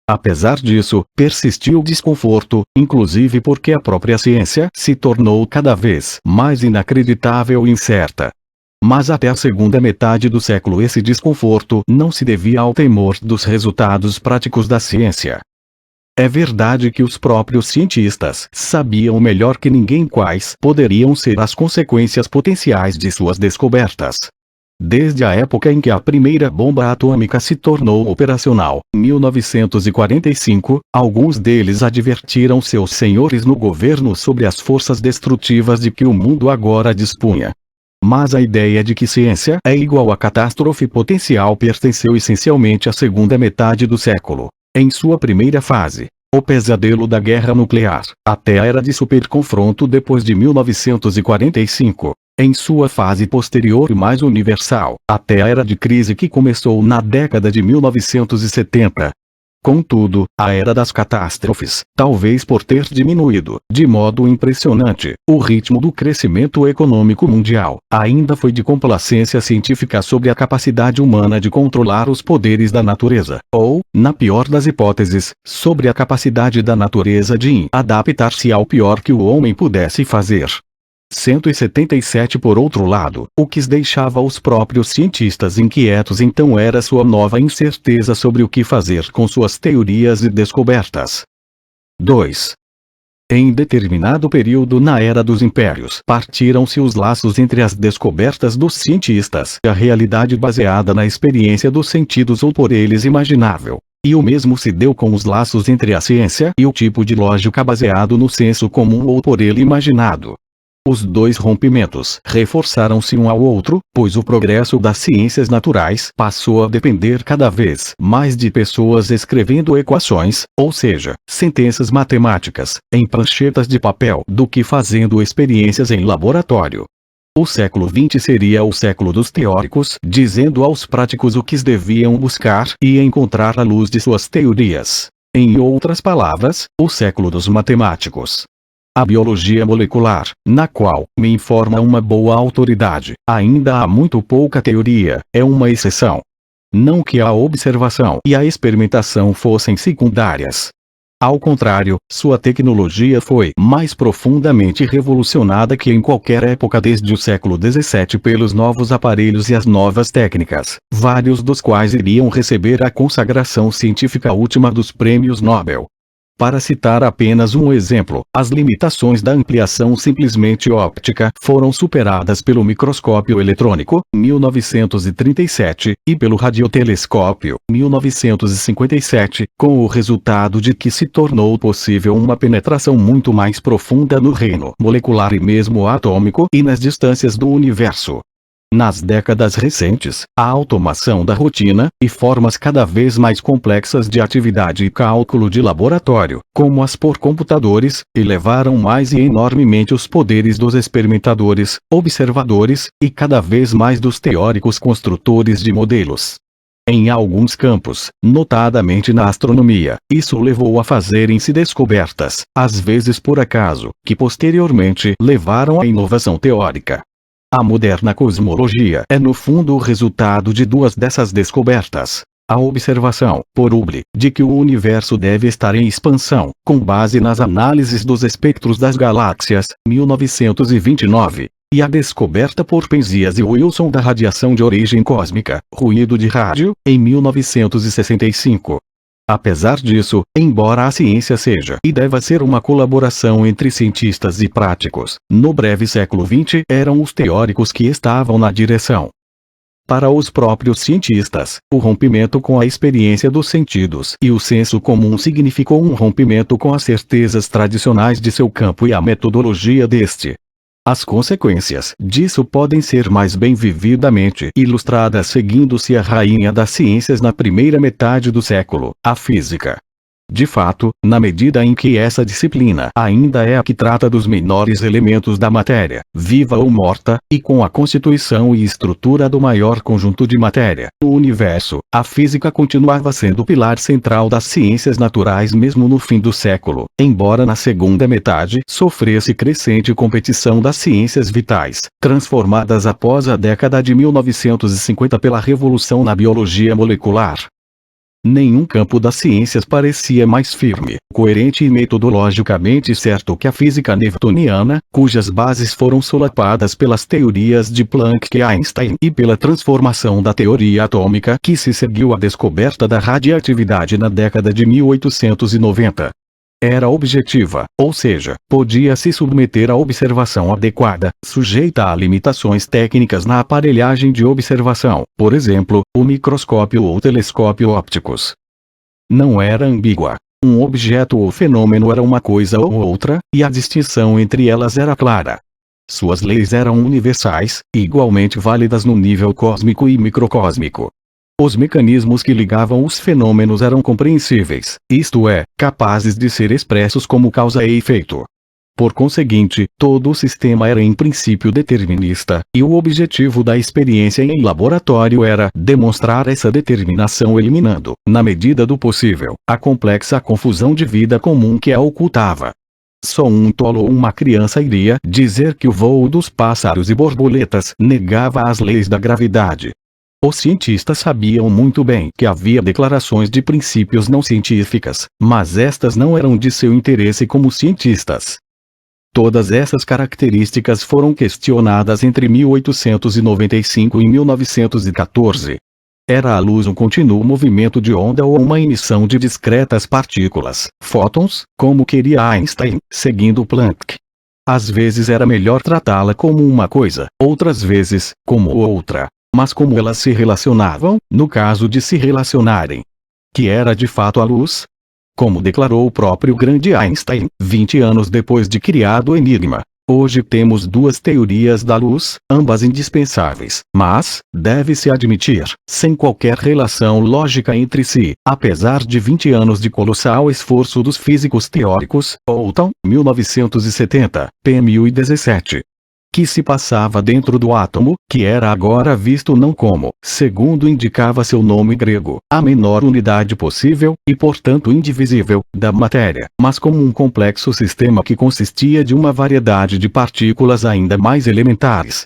Apesar disso, persistiu o desconforto, inclusive porque a própria ciência se tornou cada vez mais inacreditável e incerta. Mas até a segunda metade do século esse desconforto não se devia ao temor dos resultados práticos da ciência. É verdade que os próprios cientistas sabiam melhor que ninguém quais poderiam ser as consequências potenciais de suas descobertas. Desde a época em que a primeira bomba atômica se tornou operacional, 1945, alguns deles advertiram seus senhores no governo sobre as forças destrutivas de que o mundo agora dispunha. Mas a ideia de que ciência é igual a catástrofe potencial pertenceu essencialmente à segunda metade do século. Em sua primeira fase, o pesadelo da guerra nuclear, até a era de superconfronto depois de 1945. Em sua fase posterior e mais universal, até a era de crise que começou na década de 1970. Contudo, a era das catástrofes, talvez por ter diminuído, de modo impressionante, o ritmo do crescimento econômico mundial, ainda foi de complacência científica sobre a capacidade humana de controlar os poderes da natureza, ou, na pior das hipóteses, sobre a capacidade da natureza de adaptar-se ao pior que o homem pudesse fazer. 177 Por outro lado, o que deixava os próprios cientistas inquietos então era sua nova incerteza sobre o que fazer com suas teorias e descobertas. 2. Em determinado período na Era dos Impérios, partiram-se os laços entre as descobertas dos cientistas e a realidade baseada na experiência dos sentidos ou por eles imaginável. E o mesmo se deu com os laços entre a ciência e o tipo de lógica baseado no senso comum ou por ele imaginado. Os dois rompimentos reforçaram-se um ao outro, pois o progresso das ciências naturais passou a depender cada vez mais de pessoas escrevendo equações, ou seja, sentenças matemáticas, em pranchetas de papel, do que fazendo experiências em laboratório. O século XX seria o século dos teóricos, dizendo aos práticos o que deviam buscar e encontrar à luz de suas teorias. Em outras palavras, o século dos matemáticos. A biologia molecular, na qual, me informa uma boa autoridade, ainda há muito pouca teoria, é uma exceção. Não que a observação e a experimentação fossem secundárias. Ao contrário, sua tecnologia foi mais profundamente revolucionada que em qualquer época desde o século XVII pelos novos aparelhos e as novas técnicas, vários dos quais iriam receber a consagração científica última dos prêmios Nobel. Para citar apenas um exemplo, as limitações da ampliação simplesmente óptica foram superadas pelo microscópio eletrônico, 1937, e pelo radiotelescópio, 1957, com o resultado de que se tornou possível uma penetração muito mais profunda no reino molecular e mesmo atômico e nas distâncias do universo. Nas décadas recentes, a automação da rotina, e formas cada vez mais complexas de atividade e cálculo de laboratório, como as por computadores, elevaram mais e enormemente os poderes dos experimentadores, observadores, e cada vez mais dos teóricos construtores de modelos. Em alguns campos, notadamente na astronomia, isso levou a fazerem-se descobertas, às vezes por acaso, que posteriormente levaram à inovação teórica. A moderna cosmologia é no fundo o resultado de duas dessas descobertas. A observação, por Hubble, de que o universo deve estar em expansão, com base nas análises dos espectros das galáxias, 1929, e a descoberta por Penzias e Wilson da radiação de origem cósmica, ruído de rádio, em 1965. Apesar disso, embora a ciência seja e deva ser uma colaboração entre cientistas e práticos, no breve século XX eram os teóricos que estavam na direção. Para os próprios cientistas, o rompimento com a experiência dos sentidos e o senso comum significou um rompimento com as certezas tradicionais de seu campo e a metodologia deste. As consequências disso podem ser mais bem vividamente ilustradas seguindo-se a rainha das ciências na primeira metade do século, a física. De fato, na medida em que essa disciplina ainda é a que trata dos menores elementos da matéria, viva ou morta, e com a constituição e estrutura do maior conjunto de matéria, o universo, a física continuava sendo o pilar central das ciências naturais mesmo no fim do século, embora na segunda metade sofresse crescente competição das ciências vitais, transformadas após a década de 1950 pela revolução na biologia molecular. Nenhum campo das ciências parecia mais firme, coerente e metodologicamente certo que a física newtoniana, cujas bases foram solapadas pelas teorias de Planck e Einstein e pela transformação da teoria atômica que se seguiu à descoberta da radioatividade na década de 1890. Era objetiva, ou seja, podia se submeter à observação adequada, sujeita a limitações técnicas na aparelhagem de observação, por exemplo, o microscópio ou telescópio ópticos. Não era ambígua. Um objeto ou fenômeno era uma coisa ou outra, e a distinção entre elas era clara. Suas leis eram universais, e igualmente válidas no nível cósmico e microcósmico. Os mecanismos que ligavam os fenômenos eram compreensíveis, isto é, capazes de ser expressos como causa e efeito. Por conseguinte, todo o sistema era em princípio determinista, e o objetivo da experiência em laboratório era demonstrar essa determinação eliminando, na medida do possível, a complexa confusão de vida comum que a ocultava. Só um tolo ou uma criança iria dizer que o voo dos pássaros e borboletas negava as leis da gravidade. Os cientistas sabiam muito bem que havia declarações de princípios não científicas, mas estas não eram de seu interesse como cientistas. Todas essas características foram questionadas entre 1895 e 1914. Era a luz um contínuo movimento de onda ou uma emissão de discretas partículas, fótons, como queria Einstein, seguindo Planck? Às vezes era melhor tratá-la como uma coisa, outras vezes, como outra. Mas como elas se relacionavam, no caso de se relacionarem? Que era de fato a luz? Como declarou o próprio grande Einstein, 20 anos depois de criado o enigma, hoje temos duas teorias da luz, ambas indispensáveis, mas, deve-se admitir, sem qualquer relação lógica entre si, apesar de 20 anos de colossal esforço dos físicos teóricos, Walton, 1970, p. 1017. Que se passava dentro do átomo, que era agora visto não como, segundo indicava seu nome grego, a menor unidade possível, e portanto indivisível, da matéria, mas como um complexo sistema que consistia de uma variedade de partículas ainda mais elementares.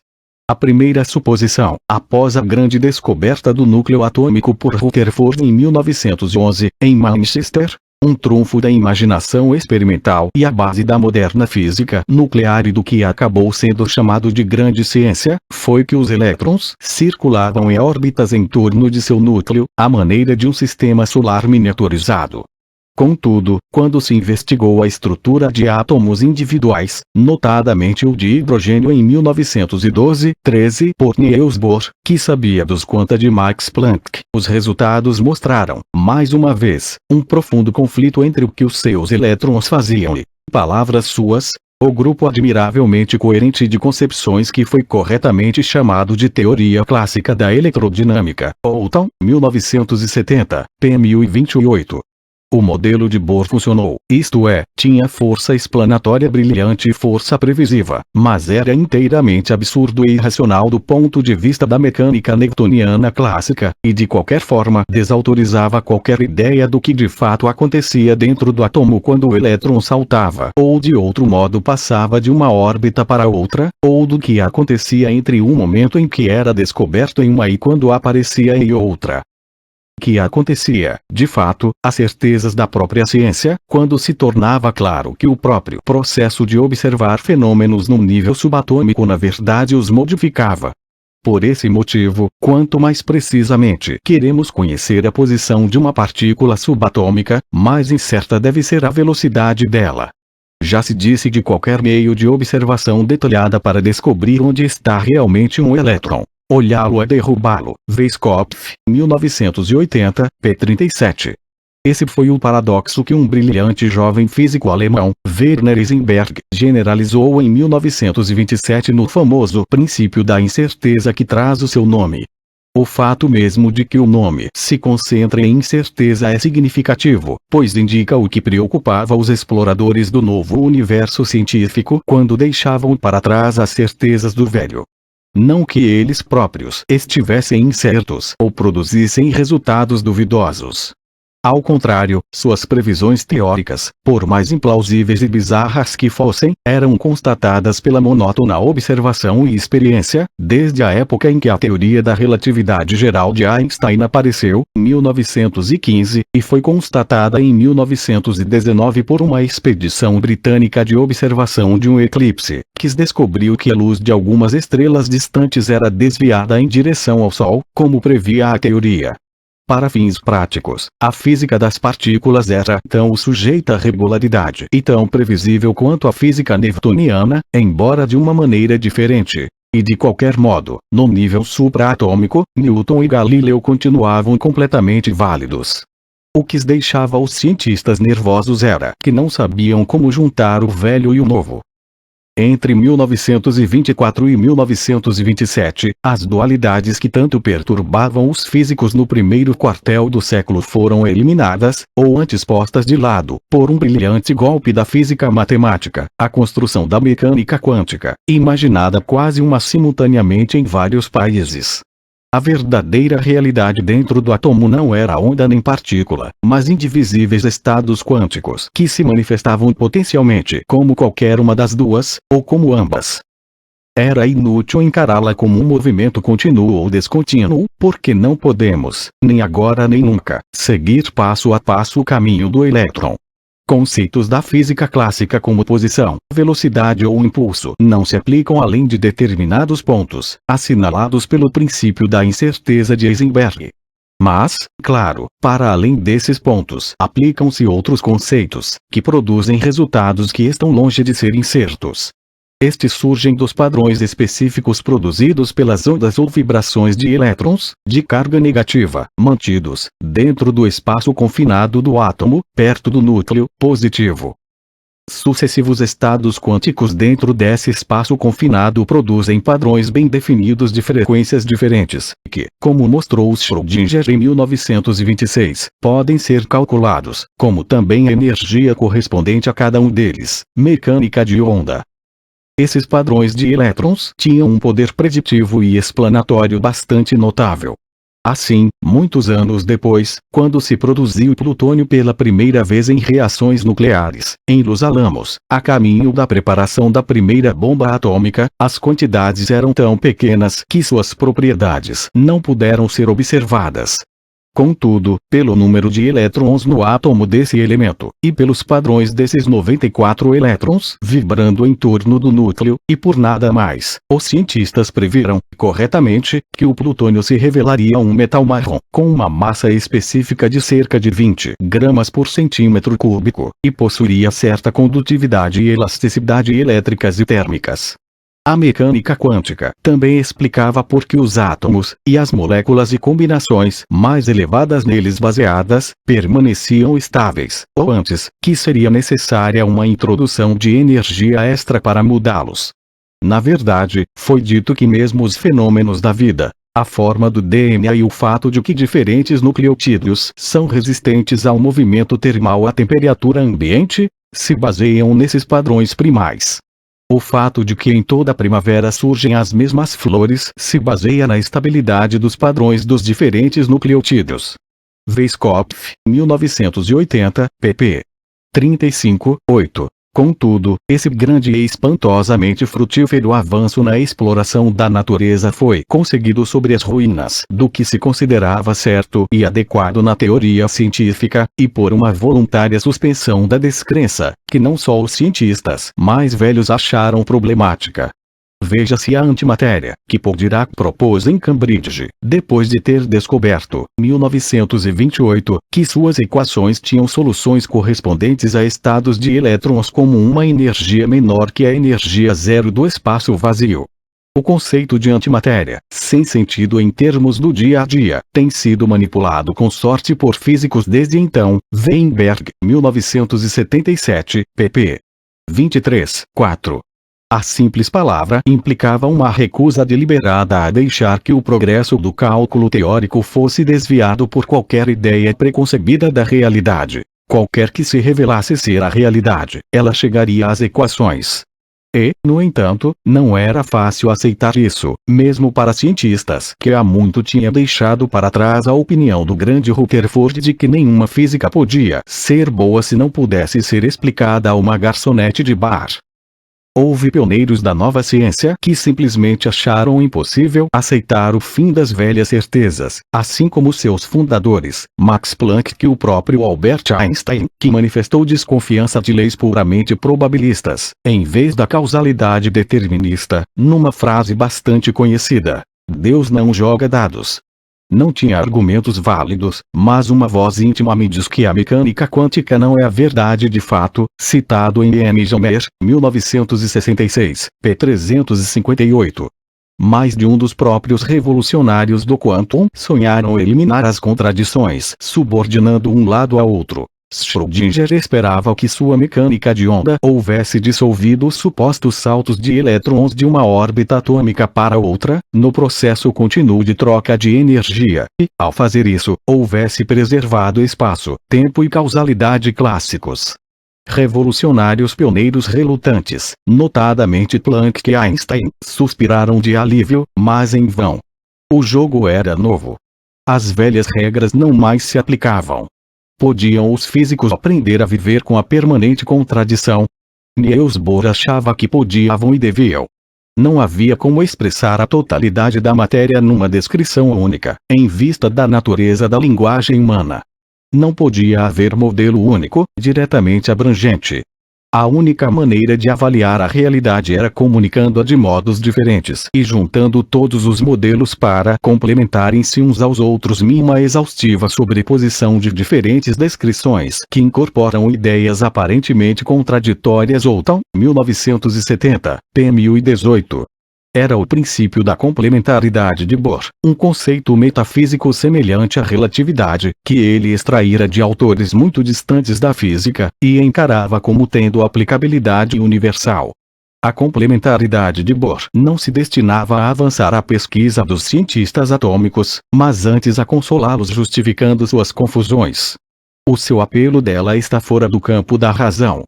A primeira suposição, após a grande descoberta do núcleo atômico por Rutherford em 1911, em Manchester, um trunfo da imaginação experimental e a base da moderna física nuclear e do que acabou sendo chamado de grande ciência, foi que os elétrons circulavam em órbitas em torno de seu núcleo, à maneira de um sistema solar miniaturizado. Contudo, quando se investigou a estrutura de átomos individuais, notadamente o de hidrogênio em 1912-13 por Niels Bohr, que sabia dos quanta de Max Planck, os resultados mostraram, mais uma vez, um profundo conflito entre o que os seus elétrons faziam e, palavras suas, o grupo admiravelmente coerente de concepções que foi corretamente chamado de teoria clássica da eletrodinâmica, Walton, 1970, p. 1028. O modelo de Bohr funcionou, isto é, tinha força explanatória brilhante e força previsiva, mas era inteiramente absurdo e irracional do ponto de vista da mecânica newtoniana clássica, e de qualquer forma desautorizava qualquer ideia do que de fato acontecia dentro do átomo quando o elétron saltava, ou de outro modo passava de uma órbita para outra, ou do que acontecia entre um momento em que era descoberto em uma e quando aparecia em outra. Que acontecia, de fato, às certezas da própria ciência, quando se tornava claro que o próprio processo de observar fenômenos num nível subatômico na verdade os modificava. Por esse motivo, quanto mais precisamente queremos conhecer a posição de uma partícula subatômica, mais incerta deve ser a velocidade dela. Já se disse de qualquer meio de observação detalhada para descobrir onde está realmente um elétron. Olhá-lo é derrubá-lo. Weisskopf, 1980, p. 37. Esse foi o paradoxo que um brilhante jovem físico alemão, Werner Heisenberg, generalizou em 1927 no famoso princípio da incerteza que traz o seu nome. O fato mesmo de que o nome se concentre em incerteza é significativo, pois indica o que preocupava os exploradores do novo universo científico quando deixavam para trás as certezas do velho. Não que eles próprios estivessem incertos ou produzissem resultados duvidosos. Ao contrário, suas previsões teóricas, por mais implausíveis e bizarras que fossem, eram constatadas pela monótona observação e experiência, desde a época em que a teoria da relatividade geral de Einstein apareceu, 1915, e foi constatada em 1919 por uma expedição britânica de observação de um eclipse, que descobriu que a luz de algumas estrelas distantes era desviada em direção ao Sol, como previa a teoria. Para fins práticos, a física das partículas era tão sujeita a regularidade e tão previsível quanto a física newtoniana, embora de uma maneira diferente. E de qualquer modo, no nível supraatômico, Newton e Galileu continuavam completamente válidos. O que deixava os cientistas nervosos era que não sabiam como juntar o velho e o novo. Entre 1924 e 1927, as dualidades que tanto perturbavam os físicos no primeiro quartel do século foram eliminadas, ou antes postas de lado, por um brilhante golpe da física matemática, a construção da mecânica quântica, imaginada quase uma simultaneamente em vários países. A verdadeira realidade dentro do átomo não era onda nem partícula, mas indivisíveis estados quânticos que se manifestavam potencialmente como qualquer uma das duas, ou como ambas. Era inútil encará-la como um movimento contínuo ou descontínuo, porque não podemos, nem agora nem nunca, seguir passo a passo o caminho do elétron. Conceitos da física clássica como posição, velocidade ou impulso não se aplicam além de determinados pontos, assinalados pelo princípio da incerteza de Heisenberg. Mas, claro, para além desses pontos aplicam-se outros conceitos, que produzem resultados que estão longe de ser incertos. Estes surgem dos padrões específicos produzidos pelas ondas ou vibrações de elétrons, de carga negativa, mantidos, dentro do espaço confinado do átomo, perto do núcleo, positivo. Sucessivos estados quânticos dentro desse espaço confinado produzem padrões bem definidos de frequências diferentes, que, como mostrou Schrödinger em 1926, podem ser calculados, como também a energia correspondente a cada um deles, mecânica de onda. Esses padrões de elétrons tinham um poder preditivo e explanatório bastante notável. Assim, muitos anos depois, quando se produziu plutônio pela primeira vez em reações nucleares, em Los Alamos, a caminho da preparação da primeira bomba atômica, as quantidades eram tão pequenas que suas propriedades não puderam ser observadas. Contudo, pelo número de elétrons no átomo desse elemento, e pelos padrões desses 94 elétrons vibrando em torno do núcleo, e por nada mais, os cientistas previram, corretamente, que o plutônio se revelaria um metal marrom, com uma massa específica de cerca de 20 gramas por centímetro cúbico, e possuiria certa condutividade e elasticidade elétricas e térmicas. A mecânica quântica também explicava por que os átomos, e as moléculas e combinações mais elevadas neles baseadas, permaneciam estáveis, ou antes, que seria necessária uma introdução de energia extra para mudá-los. Na verdade, foi dito que mesmo os fenômenos da vida, a forma do DNA e o fato de que diferentes nucleotídeos são resistentes ao movimento termal à temperatura ambiente, se baseiam nesses padrões primais. O fato de que em toda primavera surgem as mesmas flores se baseia na estabilidade dos padrões dos diferentes nucleotídeos. Weisskopf, 1980, pp. 35, 8. Contudo, esse grande e espantosamente frutífero avanço na exploração da natureza foi conseguido sobre as ruínas do que se considerava certo e adequado na teoria científica, e por uma voluntária suspensão da descrença, que não só os cientistas mais velhos acharam problemática. Veja-se a antimatéria, que Paul Dirac propôs em Cambridge, depois de ter descoberto, 1928, que suas equações tinham soluções correspondentes a estados de elétrons como uma energia menor que a energia zero do espaço vazio. O conceito de antimatéria, sem sentido em termos do dia a dia, tem sido manipulado com sorte por físicos desde então. Weinberg, 1977, pp. 23, 4. A simples palavra implicava uma recusa deliberada a deixar que o progresso do cálculo teórico fosse desviado por qualquer ideia preconcebida da realidade. Qualquer que se revelasse ser a realidade, ela chegaria às equações. E, no entanto, não era fácil aceitar isso, mesmo para cientistas que há muito tinham deixado para trás a opinião do grande Rutherford de que nenhuma física podia ser boa se não pudesse ser explicada a uma garçonete de bar. Houve pioneiros da nova ciência que simplesmente acharam impossível aceitar o fim das velhas certezas, assim como seus fundadores, Max Planck e o próprio Albert Einstein, que manifestou desconfiança de leis puramente probabilistas, em vez da causalidade determinista, numa frase bastante conhecida: Deus não joga dados. Não tinha argumentos válidos, mas uma voz íntima me diz que a mecânica quântica não é a verdade de fato, citado em M. Jammer, 1966, p. 358. Mais de um dos próprios revolucionários do quantum sonharam eliminar as contradições, subordinando um lado ao outro. Schrödinger esperava que sua mecânica de onda houvesse dissolvido os supostos saltos de elétrons de uma órbita atômica para outra, no processo contínuo de troca de energia, e, ao fazer isso, houvesse preservado espaço, tempo e causalidade clássicos. Revolucionários pioneiros relutantes, notadamente Planck e Einstein, suspiraram de alívio, mas em vão. O jogo era novo. As velhas regras não mais se aplicavam. Podiam os físicos aprender a viver com a permanente contradição? Niels Bohr achava que podiam e deviam. Não havia como expressar a totalidade da matéria numa descrição única, em vista da natureza da linguagem humana. Não podia haver modelo único, diretamente abrangente. A única maneira de avaliar a realidade era comunicando-a de modos diferentes e juntando todos os modelos para complementarem-se uns aos outros numa exaustiva sobreposição de diferentes descrições que incorporam ideias aparentemente contraditórias ou tal. 1970, p. 1018. Era o princípio da complementaridade de Bohr, um conceito metafísico semelhante à relatividade, que ele extraíra de autores muito distantes da física, e encarava como tendo aplicabilidade universal. A complementaridade de Bohr não se destinava a avançar a pesquisa dos cientistas atômicos, mas antes a consolá-los justificando suas confusões. O seu apelo dela está fora do campo da razão.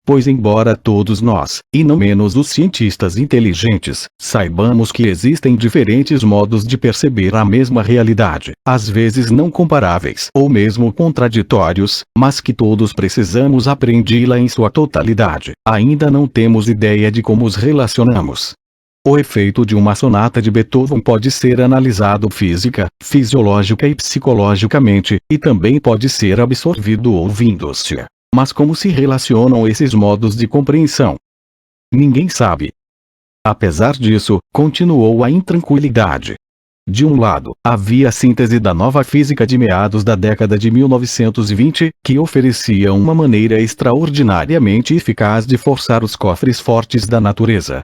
Pois embora todos nós, e não menos os cientistas inteligentes, saibamos que existem diferentes modos de perceber a mesma realidade, às vezes não comparáveis ou mesmo contraditórios, mas que todos precisamos apreendê-la em sua totalidade, ainda não temos ideia de como os relacionamos. O efeito de uma sonata de Beethoven pode ser analisado física, fisiológica e psicologicamente, e também pode ser absorvido ouvindo-se. Mas como se relacionam esses modos de compreensão? Ninguém sabe. Apesar disso, continuou a intranquilidade. De um lado, havia a síntese da nova física de meados da década de 1920, que oferecia uma maneira extraordinariamente eficaz de forçar os cofres fortes da natureza.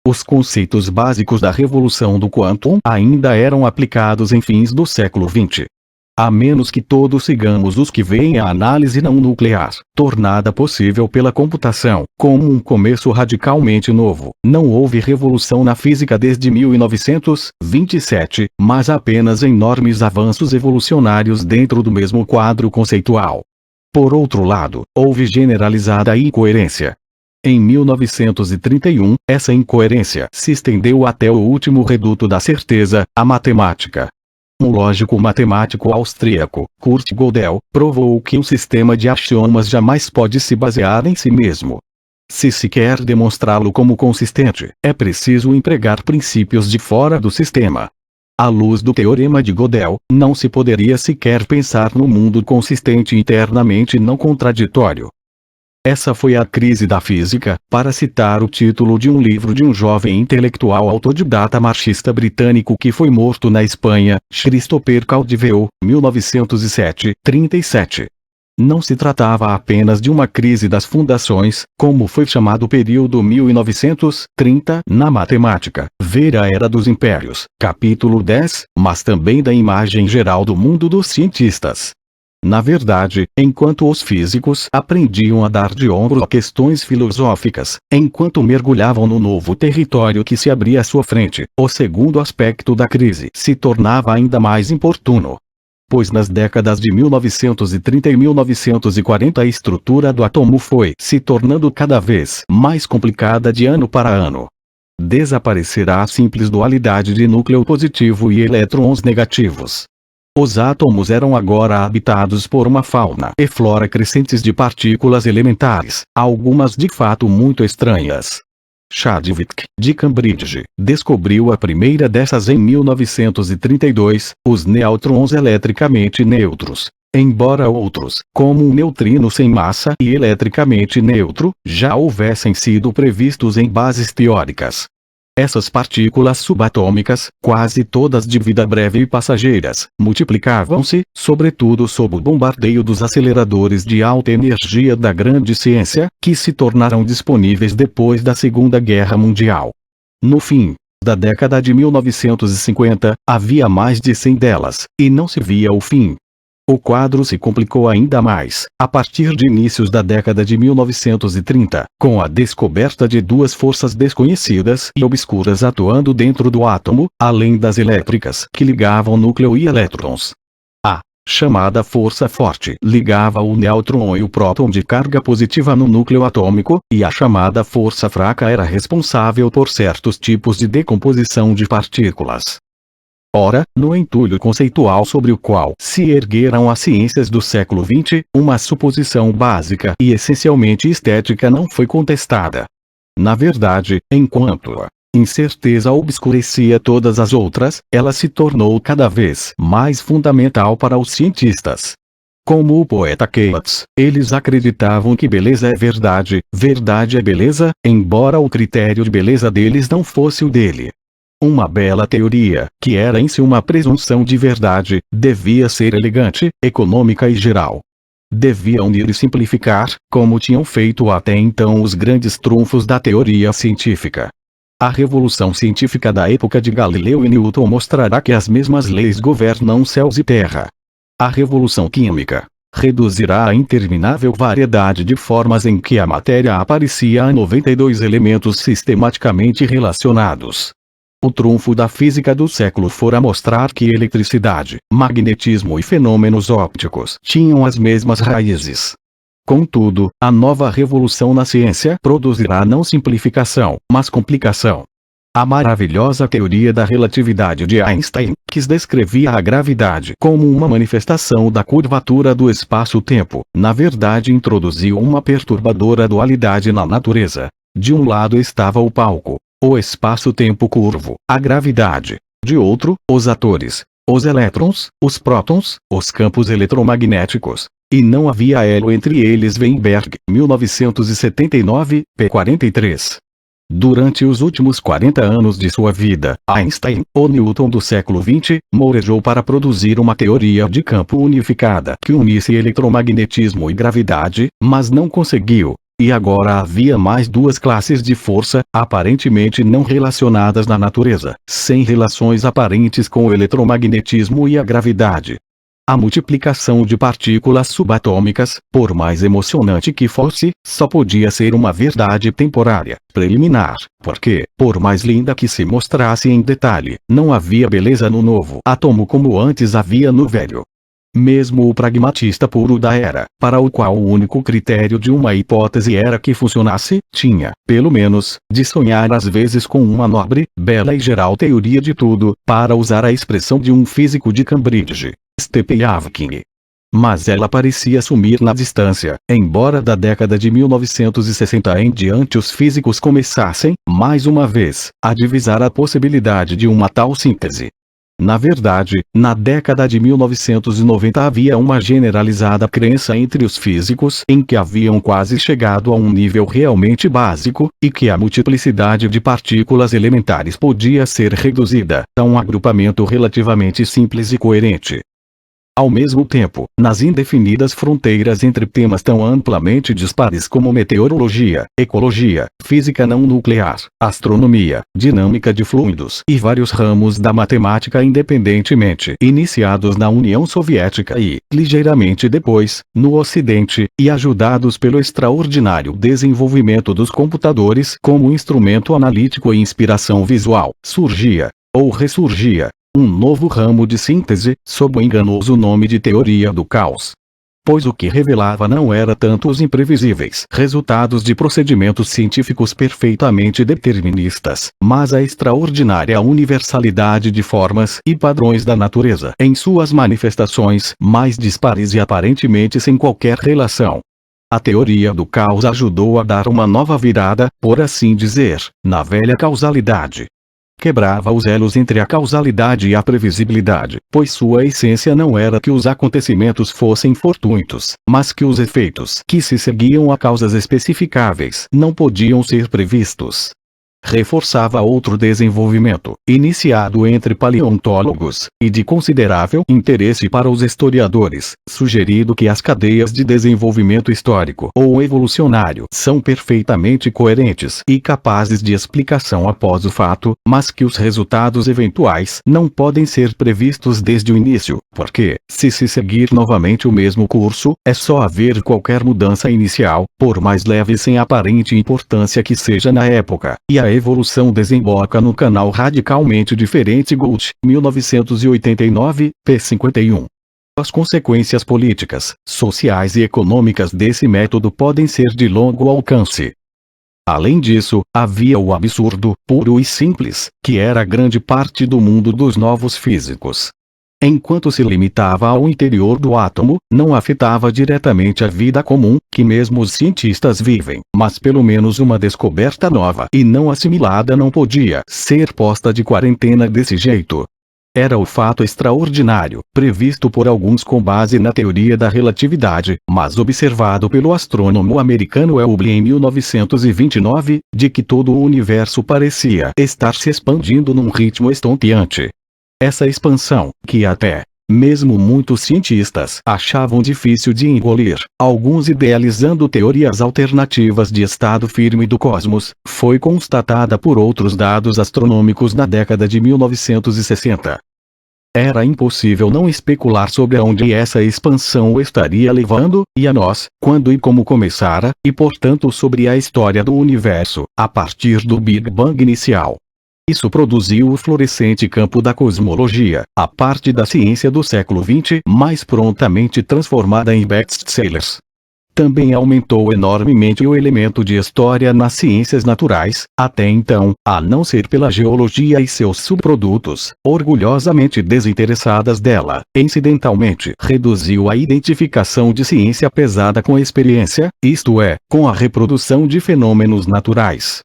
Os conceitos básicos da revolução do quantum ainda eram aplicados em fins do século XX. A menos que todos sigamos os que veem a análise não nuclear, tornada possível pela computação, como um começo radicalmente novo, não houve revolução na física desde 1927, mas apenas enormes avanços evolucionários dentro do mesmo quadro conceitual. Por outro lado, houve generalizada incoerência. Em 1931, essa incoerência se estendeu até o último reduto da certeza, a matemática. Um lógico matemático austríaco, Kurt Gödel, provou que o sistema de axiomas jamais pode se basear em si mesmo. Se se quer demonstrá-lo como consistente, é preciso empregar princípios de fora do sistema. À luz do teorema de Gödel, não se poderia sequer pensar no mundo consistente internamente não contraditório. Essa foi a crise da física, para citar o título de um livro de um jovem intelectual autodidata marxista britânico que foi morto na Espanha, Christopher Caldwell, 1907, 37. Não se tratava apenas de uma crise das fundações, como foi chamado o período 1930 na matemática, ver a Era dos Impérios, capítulo 10, mas também da imagem geral do mundo dos cientistas. Na verdade, enquanto os físicos aprendiam a dar de ombro a questões filosóficas, enquanto mergulhavam no novo território que se abria à sua frente, o segundo aspecto da crise se tornava ainda mais importuno. Pois nas décadas de 1930 e 1940 a estrutura do átomo foi se tornando cada vez mais complicada de ano para ano. Desaparecerá a simples dualidade de núcleo positivo e elétrons negativos. Os átomos eram agora habitados por uma fauna e flora crescentes de partículas elementares, algumas de fato muito estranhas. Chadwick, de Cambridge, descobriu a primeira dessas em 1932, os nêutrons eletricamente neutros. Embora outros, como um neutrino sem massa e eletricamente neutro, já houvessem sido previstos em bases teóricas. Essas partículas subatômicas, quase todas de vida breve e passageiras, multiplicavam-se, sobretudo sob o bombardeio dos aceleradores de alta energia da grande ciência, que se tornaram disponíveis depois da Segunda Guerra Mundial. No fim da década de 1950, havia mais de 100 delas, e não se via o fim. O quadro se complicou ainda mais, a partir de inícios da década de 1930, com a descoberta de duas forças desconhecidas e obscuras atuando dentro do átomo, além das elétricas que ligavam núcleo e elétrons. A chamada força forte ligava o nêutron e o próton de carga positiva no núcleo atômico, e a chamada força fraca era responsável por certos tipos de decomposição de partículas. Ora, no entulho conceitual sobre o qual se ergueram as ciências do século XX, uma suposição básica e essencialmente estética não foi contestada. Na verdade, enquanto a incerteza obscurecia todas as outras, ela se tornou cada vez mais fundamental para os cientistas. Como o poeta Keats, eles acreditavam que beleza é verdade, verdade é beleza, embora o critério de beleza deles não fosse o dele. Uma bela teoria, que era em si uma presunção de verdade, devia ser elegante, econômica e geral. Devia unir e simplificar, como tinham feito até então os grandes trunfos da teoria científica. A revolução científica da época de Galileu e Newton mostrará que as mesmas leis governam céus e terra. A revolução química reduzirá a interminável variedade de formas em que a matéria aparecia a 92 elementos sistematicamente relacionados. O trunfo da física do século fora mostrar que eletricidade, magnetismo e fenômenos ópticos tinham as mesmas raízes. Contudo, a nova revolução na ciência produzirá não simplificação, mas complicação. A maravilhosa teoria da relatividade de Einstein, que descrevia a gravidade como uma manifestação da curvatura do espaço-tempo, na verdade introduziu uma perturbadora dualidade na natureza. De um lado estava o palco, o espaço-tempo curvo, a gravidade; de outro, os atores, os elétrons, os prótons, os campos eletromagnéticos. E não havia elo entre eles. Weinberg, 1979, p. 43. Durante os últimos 40 anos de sua vida, Einstein, o Newton do século XX, mourejou para produzir uma teoria de campo unificada que unisse eletromagnetismo e gravidade, mas não conseguiu. E agora havia mais duas classes de força, aparentemente não relacionadas na natureza, sem relações aparentes com o eletromagnetismo e a gravidade. A multiplicação de partículas subatômicas, por mais emocionante que fosse, só podia ser uma verdade temporária, preliminar, porque, por mais linda que se mostrasse em detalhe, não havia beleza no novo átomo como antes havia no velho. Mesmo o pragmatista puro da era, para o qual o único critério de uma hipótese era que funcionasse, tinha, pelo menos, de sonhar às vezes com uma nobre, bela e geral teoria de tudo, para usar a expressão de um físico de Cambridge, Stephen Hawking. Mas ela parecia sumir na distância, embora da década de 1960 em diante os físicos começassem, mais uma vez, a divisar a possibilidade de uma tal síntese. Na verdade, na década de 1990 havia uma generalizada crença entre os físicos em que haviam quase chegado a um nível realmente básico, e que a multiplicidade de partículas elementares podia ser reduzida a um agrupamento relativamente simples e coerente. Ao mesmo tempo, nas indefinidas fronteiras entre temas tão amplamente dispares como meteorologia, ecologia, física não nuclear, astronomia, dinâmica de fluidos e vários ramos da matemática independentemente iniciados na União Soviética e, ligeiramente depois, no Ocidente, e ajudados pelo extraordinário desenvolvimento dos computadores como instrumento analítico e inspiração visual, surgia, ou ressurgia, um novo ramo de síntese, sob o enganoso nome de teoria do caos. Pois o que revelava não era tanto os imprevisíveis resultados de procedimentos científicos perfeitamente deterministas, mas a extraordinária universalidade de formas e padrões da natureza em suas manifestações mais dispares e aparentemente sem qualquer relação. A teoria do caos ajudou a dar uma nova virada, por assim dizer, na velha causalidade. Quebrava os elos entre a causalidade e a previsibilidade, pois sua essência não era que os acontecimentos fossem fortuitos, mas que os efeitos que se seguiam a causas especificáveis não podiam ser previstos. Reforçava outro desenvolvimento, iniciado entre paleontólogos, e de considerável interesse para os historiadores, sugerido que as cadeias de desenvolvimento histórico ou evolucionário são perfeitamente coerentes e capazes de explicação após o fato, mas que os resultados eventuais não podem ser previstos desde o início, porque, se seguir novamente o mesmo curso, é só haver qualquer mudança inicial, por mais leve sem aparente importância que seja na época, e a evolução desemboca no canal radicalmente diferente. Gould, 1989, p. 51. As consequências políticas, sociais e econômicas desse método podem ser de longo alcance. Além disso, havia o absurdo, puro e simples, que era grande parte do mundo dos novos físicos. Enquanto se limitava ao interior do átomo, não afetava diretamente a vida comum, que mesmo os cientistas vivem, mas pelo menos uma descoberta nova e não assimilada não podia ser posta de quarentena desse jeito. Era o fato extraordinário, previsto por alguns com base na teoria da relatividade, mas observado pelo astrônomo americano Hubble em 1929, de que todo o universo parecia estar se expandindo num ritmo estonteante. Essa expansão, que até mesmo muitos cientistas achavam difícil de engolir, alguns idealizando teorias alternativas de estado firme do cosmos, foi constatada por outros dados astronômicos na década de 1960. Era impossível não especular sobre aonde essa expansão o estaria levando, e a nós, quando e como começara, e portanto sobre a história do universo, a partir do Big Bang inicial. Isso produziu o florescente campo da cosmologia, a parte da ciência do século XX mais prontamente transformada em best-sellers. Também aumentou enormemente o elemento de história nas ciências naturais, até então, a não ser pela geologia e seus subprodutos, orgulhosamente desinteressadas dela, incidentalmente reduziu a identificação de ciência pesada com a experiência, isto é, com a reprodução de fenômenos naturais.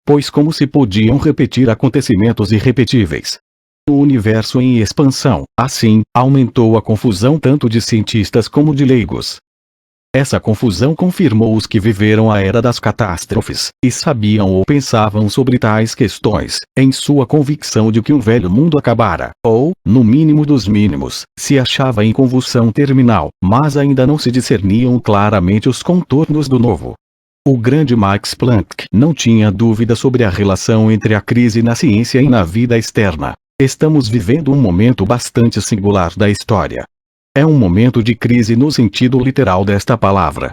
pois como se podiam repetir acontecimentos irrepetíveis? O universo em expansão, assim, aumentou a confusão tanto de cientistas como de leigos. Essa confusão confirmou os que viveram a era das catástrofes, e sabiam ou pensavam sobre tais questões, em sua convicção de que um velho mundo acabara, ou, no mínimo dos mínimos, se achava em convulsão terminal, mas ainda não se discerniam claramente os contornos do novo. O grande Max Planck não tinha dúvida sobre a relação entre a crise na ciência e na vida externa. Estamos vivendo um momento bastante singular da história. É um momento de crise no sentido literal desta palavra.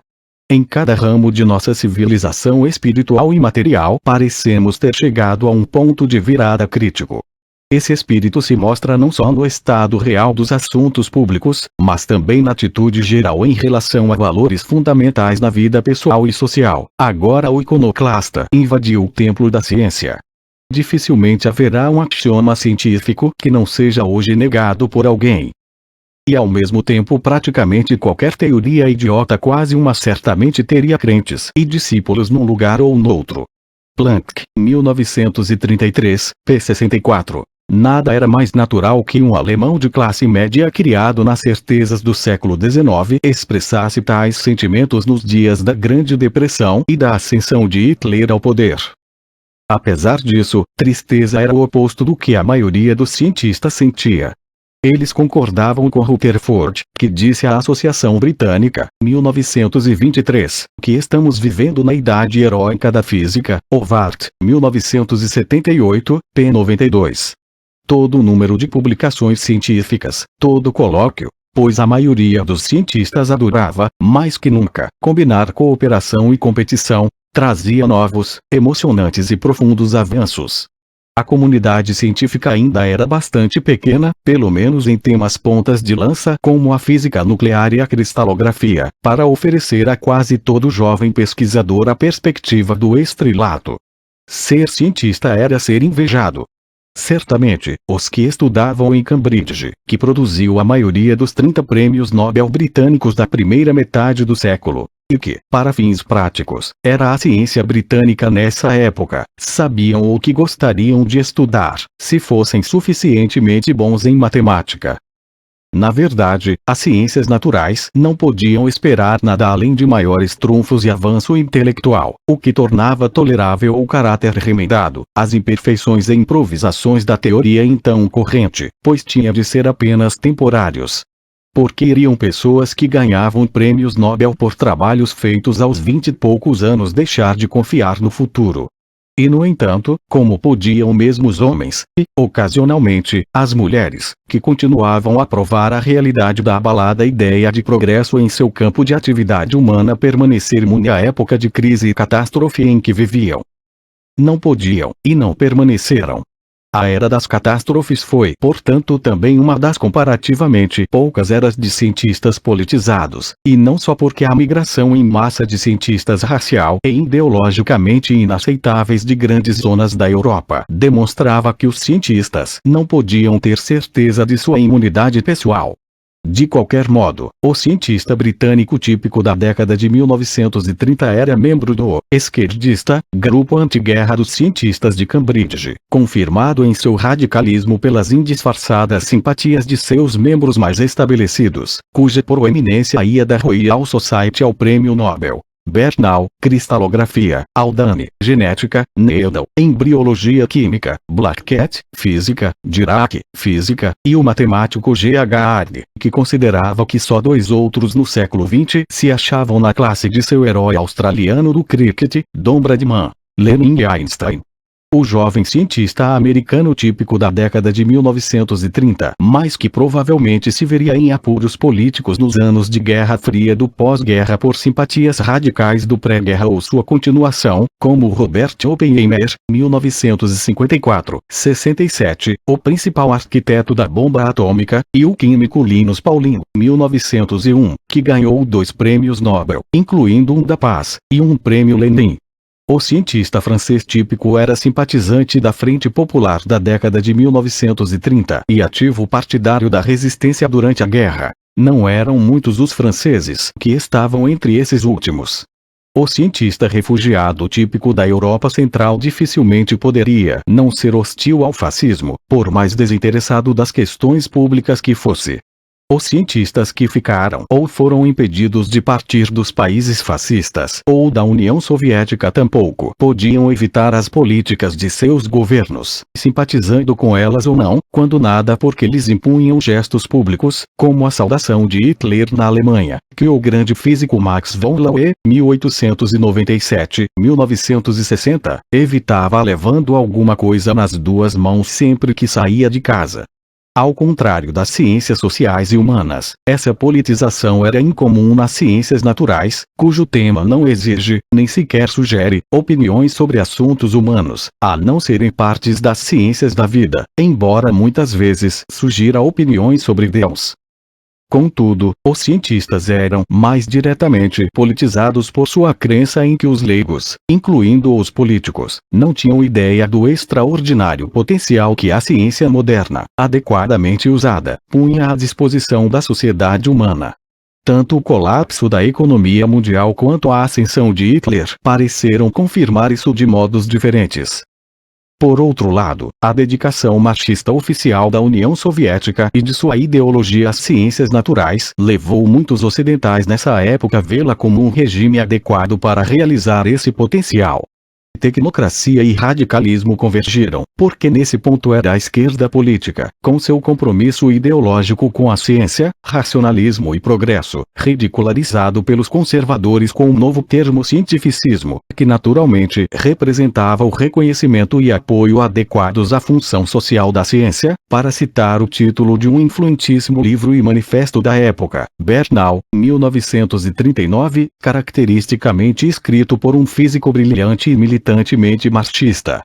Em cada ramo de nossa civilização espiritual e material parecemos ter chegado a um ponto de virada crítico. Esse espírito se mostra não só no estado real dos assuntos públicos, mas também na atitude geral em relação a valores fundamentais na vida pessoal e social. Agora o iconoclasta invadiu o templo da ciência. Dificilmente haverá um axioma científico que não seja hoje negado por alguém. E ao mesmo tempo praticamente qualquer teoria idiota quase uma certamente teria crentes e discípulos num lugar ou noutro. Planck, 1933, p. 64. Nada era mais natural que um alemão de classe média criado nas certezas do século XIX expressasse tais sentimentos nos dias da Grande Depressão e da ascensão de Hitler ao poder. Apesar disso, tristeza era o oposto do que a maioria dos cientistas sentia. Eles concordavam com Rutherford, que disse à Associação Britânica, 1923, que estamos vivendo na idade heróica da física, Howard, 1978, p. 92. Todo o número de publicações científicas, todo colóquio, pois a maioria dos cientistas adorava, mais que nunca, combinar cooperação e competição, trazia novos, emocionantes e profundos avanços. A comunidade científica ainda era bastante pequena, pelo menos em temas pontas de lança como a física nuclear e a cristalografia, para oferecer a quase todo jovem pesquisador a perspectiva do estrelato. Ser cientista era ser invejado. Certamente, os que estudavam em Cambridge, que produziu a maioria dos 30 prêmios Nobel britânicos da primeira metade do século, e que, para fins práticos, era a ciência britânica nessa época, sabiam o que gostariam de estudar, se fossem suficientemente bons em matemática. Na verdade, as ciências naturais não podiam esperar nada além de maiores trunfos e avanço intelectual, o que tornava tolerável o caráter remendado, as imperfeições e improvisações da teoria então corrente, pois tinha de ser apenas temporários. Porque iriam pessoas que ganhavam prêmios Nobel por trabalhos feitos aos 20 e poucos anos deixar de confiar no futuro? E no entanto, como podiam mesmo os homens, e, ocasionalmente, as mulheres, que continuavam a provar a realidade da abalada ideia de progresso em seu campo de atividade humana permanecer imune à época de crise e catástrofe em que viviam? Não podiam, e não permaneceram. A era das catástrofes foi, portanto, também uma das comparativamente poucas eras de cientistas politizados, e não só porque a migração em massa de cientistas racial e ideologicamente inaceitáveis de grandes zonas da Europa demonstrava que os cientistas não podiam ter certeza de sua imunidade pessoal. De qualquer modo, o cientista britânico típico da década de 1930 era membro do esquerdista Grupo Anti-Guerra dos Cientistas de Cambridge, confirmado em seu radicalismo pelas indisfarçadas simpatias de seus membros mais estabelecidos, cuja proeminência ia da Royal Society ao Prêmio Nobel. Bernal, cristalografia, Haldane, genética, Needle, embriologia química, Blackett, física, Dirac, física, e o matemático G. H. Hardy, que considerava que só dois outros no século XX se achavam na classe de seu herói australiano do cricket, Don Bradman, Lenin e Einstein. O jovem cientista americano típico da década de 1930, mas que provavelmente se veria em apuros políticos nos anos de Guerra Fria do pós-guerra por simpatias radicais do pré-guerra ou sua continuação, como Robert Oppenheimer, 1954-67, o principal arquiteto da bomba atômica, e o químico Linus Pauling, 1901, que ganhou 2 prêmios Nobel, incluindo um da Paz, e um prêmio Lenin. O cientista francês típico era simpatizante da Frente Popular da década de 1930 e ativo partidário da resistência durante a guerra. Não eram muitos os franceses que estavam entre esses últimos. O cientista refugiado típico da Europa Central dificilmente poderia não ser hostil ao fascismo, por mais desinteressado das questões públicas que fosse. Os cientistas que ficaram ou foram impedidos de partir dos países fascistas ou da União Soviética tampouco podiam evitar as políticas de seus governos, simpatizando com elas ou não, quando nada porque lhes impunham gestos públicos, como a saudação de Hitler na Alemanha, que o grande físico Max von Laue, 1897-1960, evitava levando alguma coisa nas duas mãos sempre que saía de casa. Ao contrário das ciências sociais e humanas, essa politização era incomum nas ciências naturais, cujo tema não exige, nem sequer sugere, opiniões sobre assuntos humanos, a não serem partes das ciências da vida, embora muitas vezes sugira opiniões sobre Deus. Contudo, os cientistas eram mais diretamente politizados por sua crença em que os leigos, incluindo os políticos, não tinham ideia do extraordinário potencial que a ciência moderna, adequadamente usada, punha à disposição da sociedade humana. Tanto o colapso da economia mundial quanto a ascensão de Hitler pareceram confirmar isso de modos diferentes. Por outro lado, a dedicação machista oficial da União Soviética e de sua ideologia às ciências naturais levou muitos ocidentais nessa época a vê-la como um regime adequado para realizar esse potencial. Tecnocracia e radicalismo convergiram, porque nesse ponto era a esquerda política, com seu compromisso ideológico com a ciência, racionalismo e progresso, ridicularizado pelos conservadores com o novo termo cientificismo, que naturalmente representava o reconhecimento e apoio adequados à função social da ciência, para citar o título de um influentíssimo livro e manifesto da época, Bernal, 1939, caracteristicamente escrito por um físico brilhante e militantemente marxista.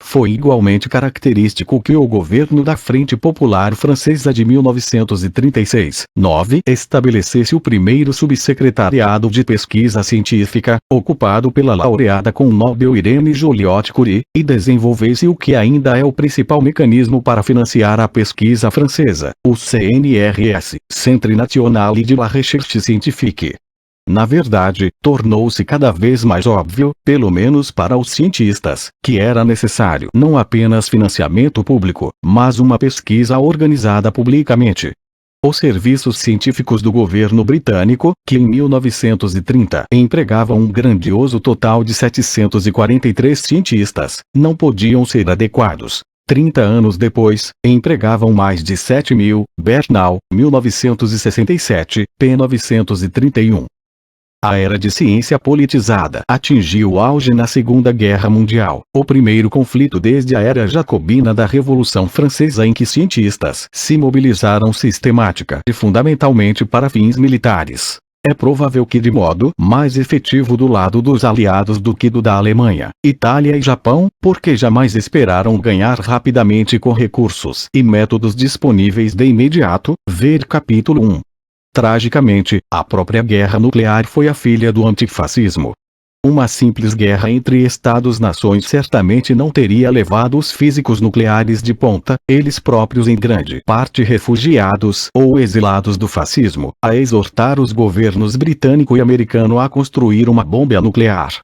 Foi igualmente característico que o governo da Frente Popular Francesa de 1936-9 estabelecesse o primeiro subsecretariado de pesquisa científica, ocupado pela laureada com o Nobel Irene Joliot-Curie, e desenvolvesse o que ainda é o principal mecanismo para financiar a pesquisa francesa, o CNRS, Centre National de la Recherche Scientifique. Na verdade, tornou-se cada vez mais óbvio, pelo menos para os cientistas, que era necessário não apenas financiamento público, mas uma pesquisa organizada publicamente. Os serviços científicos do governo britânico, que em 1930 empregavam um grandioso total de 743 cientistas, não podiam ser adequados. 30 anos depois, empregavam mais de 7.000, Bernal, 1967, p. 931. A era de ciência politizada atingiu o auge na Segunda Guerra Mundial, o primeiro conflito desde a era jacobina da Revolução Francesa em que cientistas se mobilizaram sistemática e fundamentalmente para fins militares. É provável que de modo mais efetivo do lado dos aliados do que do da Alemanha, Itália e Japão, porque jamais esperaram ganhar rapidamente com recursos e métodos disponíveis de imediato, ver capítulo 1. Tragicamente, a própria guerra nuclear foi a filha do antifascismo. Uma simples guerra entre Estados-nações certamente não teria levado os físicos nucleares de ponta, eles próprios em grande parte refugiados ou exilados do fascismo, a exortar os governos britânico e americano a construir uma bomba nuclear.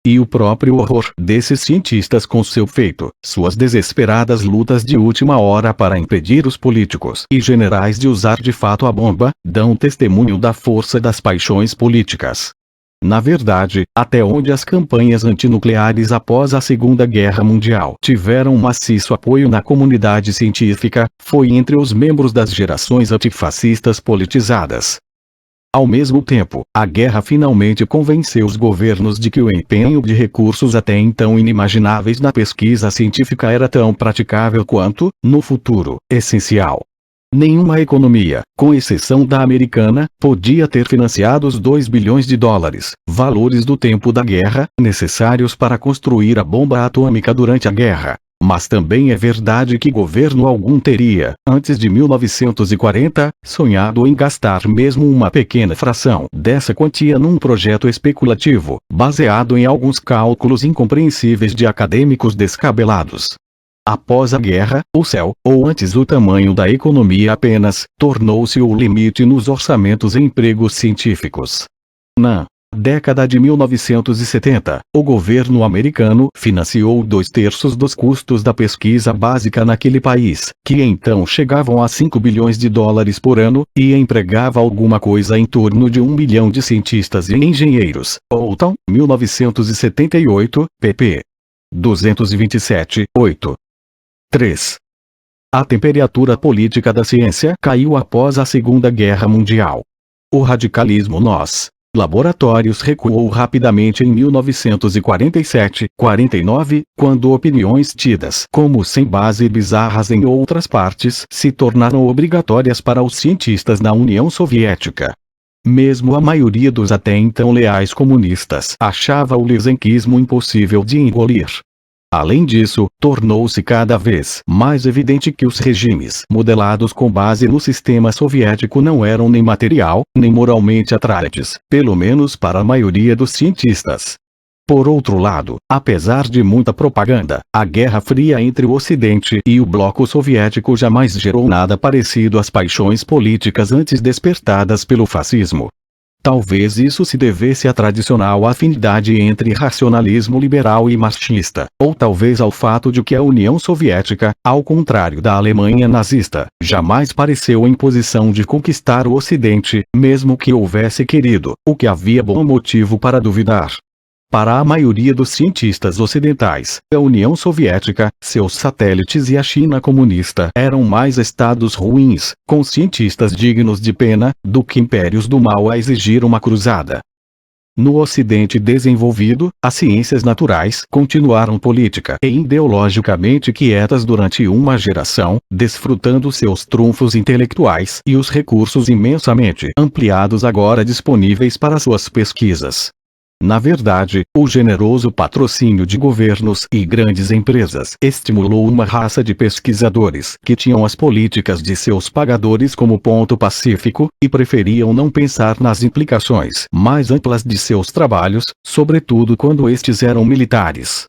E o próprio horror desses cientistas com seu feito, suas desesperadas lutas de última hora para impedir os políticos e generais de usar de fato a bomba, dão testemunho da força das paixões políticas. Na verdade, até onde as campanhas antinucleares após a Segunda Guerra Mundial tiveram um maciço apoio na comunidade científica, foi entre os membros das gerações antifascistas politizadas. Ao mesmo tempo, a guerra finalmente convenceu os governos de que o empenho de recursos até então inimagináveis na pesquisa científica era tão praticável quanto, no futuro, essencial. Nenhuma economia, com exceção da americana, podia ter financiado os 2 bilhões de dólares, valores do tempo da guerra, necessários para construir a bomba atômica durante a guerra. Mas também é verdade que governo algum teria, antes de 1940, sonhado em gastar mesmo uma pequena fração dessa quantia num projeto especulativo, baseado em alguns cálculos incompreensíveis de acadêmicos descabelados. Após a guerra, o céu, ou antes o tamanho da economia apenas, tornou-se o limite nos orçamentos e empregos científicos. Na Década de 1970, o governo americano financiou 2/3 dos custos da pesquisa básica naquele país, que então chegavam a 5 bilhões de dólares por ano, e empregava alguma coisa em torno de 1 milhão de cientistas e engenheiros. Walton, 1978, pp. 227, 8. 3. A temperatura política da ciência caiu após a Segunda Guerra Mundial. O radicalismo nos laboratórios recuou rapidamente em 1947-49, quando opiniões tidas como sem base e bizarras em outras partes se tornaram obrigatórias para os cientistas na União Soviética. Mesmo a maioria dos até então leais comunistas achava o lisenquismo impossível de engolir. Além disso, tornou-se cada vez mais evidente que os regimes modelados com base no sistema soviético não eram nem material, nem moralmente atraentes, pelo menos para a maioria dos cientistas. Por outro lado, apesar de muita propaganda, a Guerra Fria entre o Ocidente e o bloco soviético jamais gerou nada parecido às paixões políticas antes despertadas pelo fascismo. Talvez isso se devesse à tradicional afinidade entre racionalismo liberal e marxista, ou talvez ao fato de que a União Soviética, ao contrário da Alemanha nazista, jamais pareceu em posição de conquistar o Ocidente, mesmo que houvesse querido, o que havia bom motivo para duvidar. Para a maioria dos cientistas ocidentais, a União Soviética, seus satélites e a China comunista eram mais estados ruins, com cientistas dignos de pena, do que impérios do mal a exigir uma cruzada. No Ocidente desenvolvido, as ciências naturais continuaram política e ideologicamente quietas durante uma geração, desfrutando seus trunfos intelectuais e os recursos imensamente ampliados agora disponíveis para suas pesquisas. Na verdade, o generoso patrocínio de governos e grandes empresas estimulou uma raça de pesquisadores que tinham as políticas de seus pagadores como ponto pacífico, e preferiam não pensar nas implicações mais amplas de seus trabalhos, sobretudo quando estes eram militares.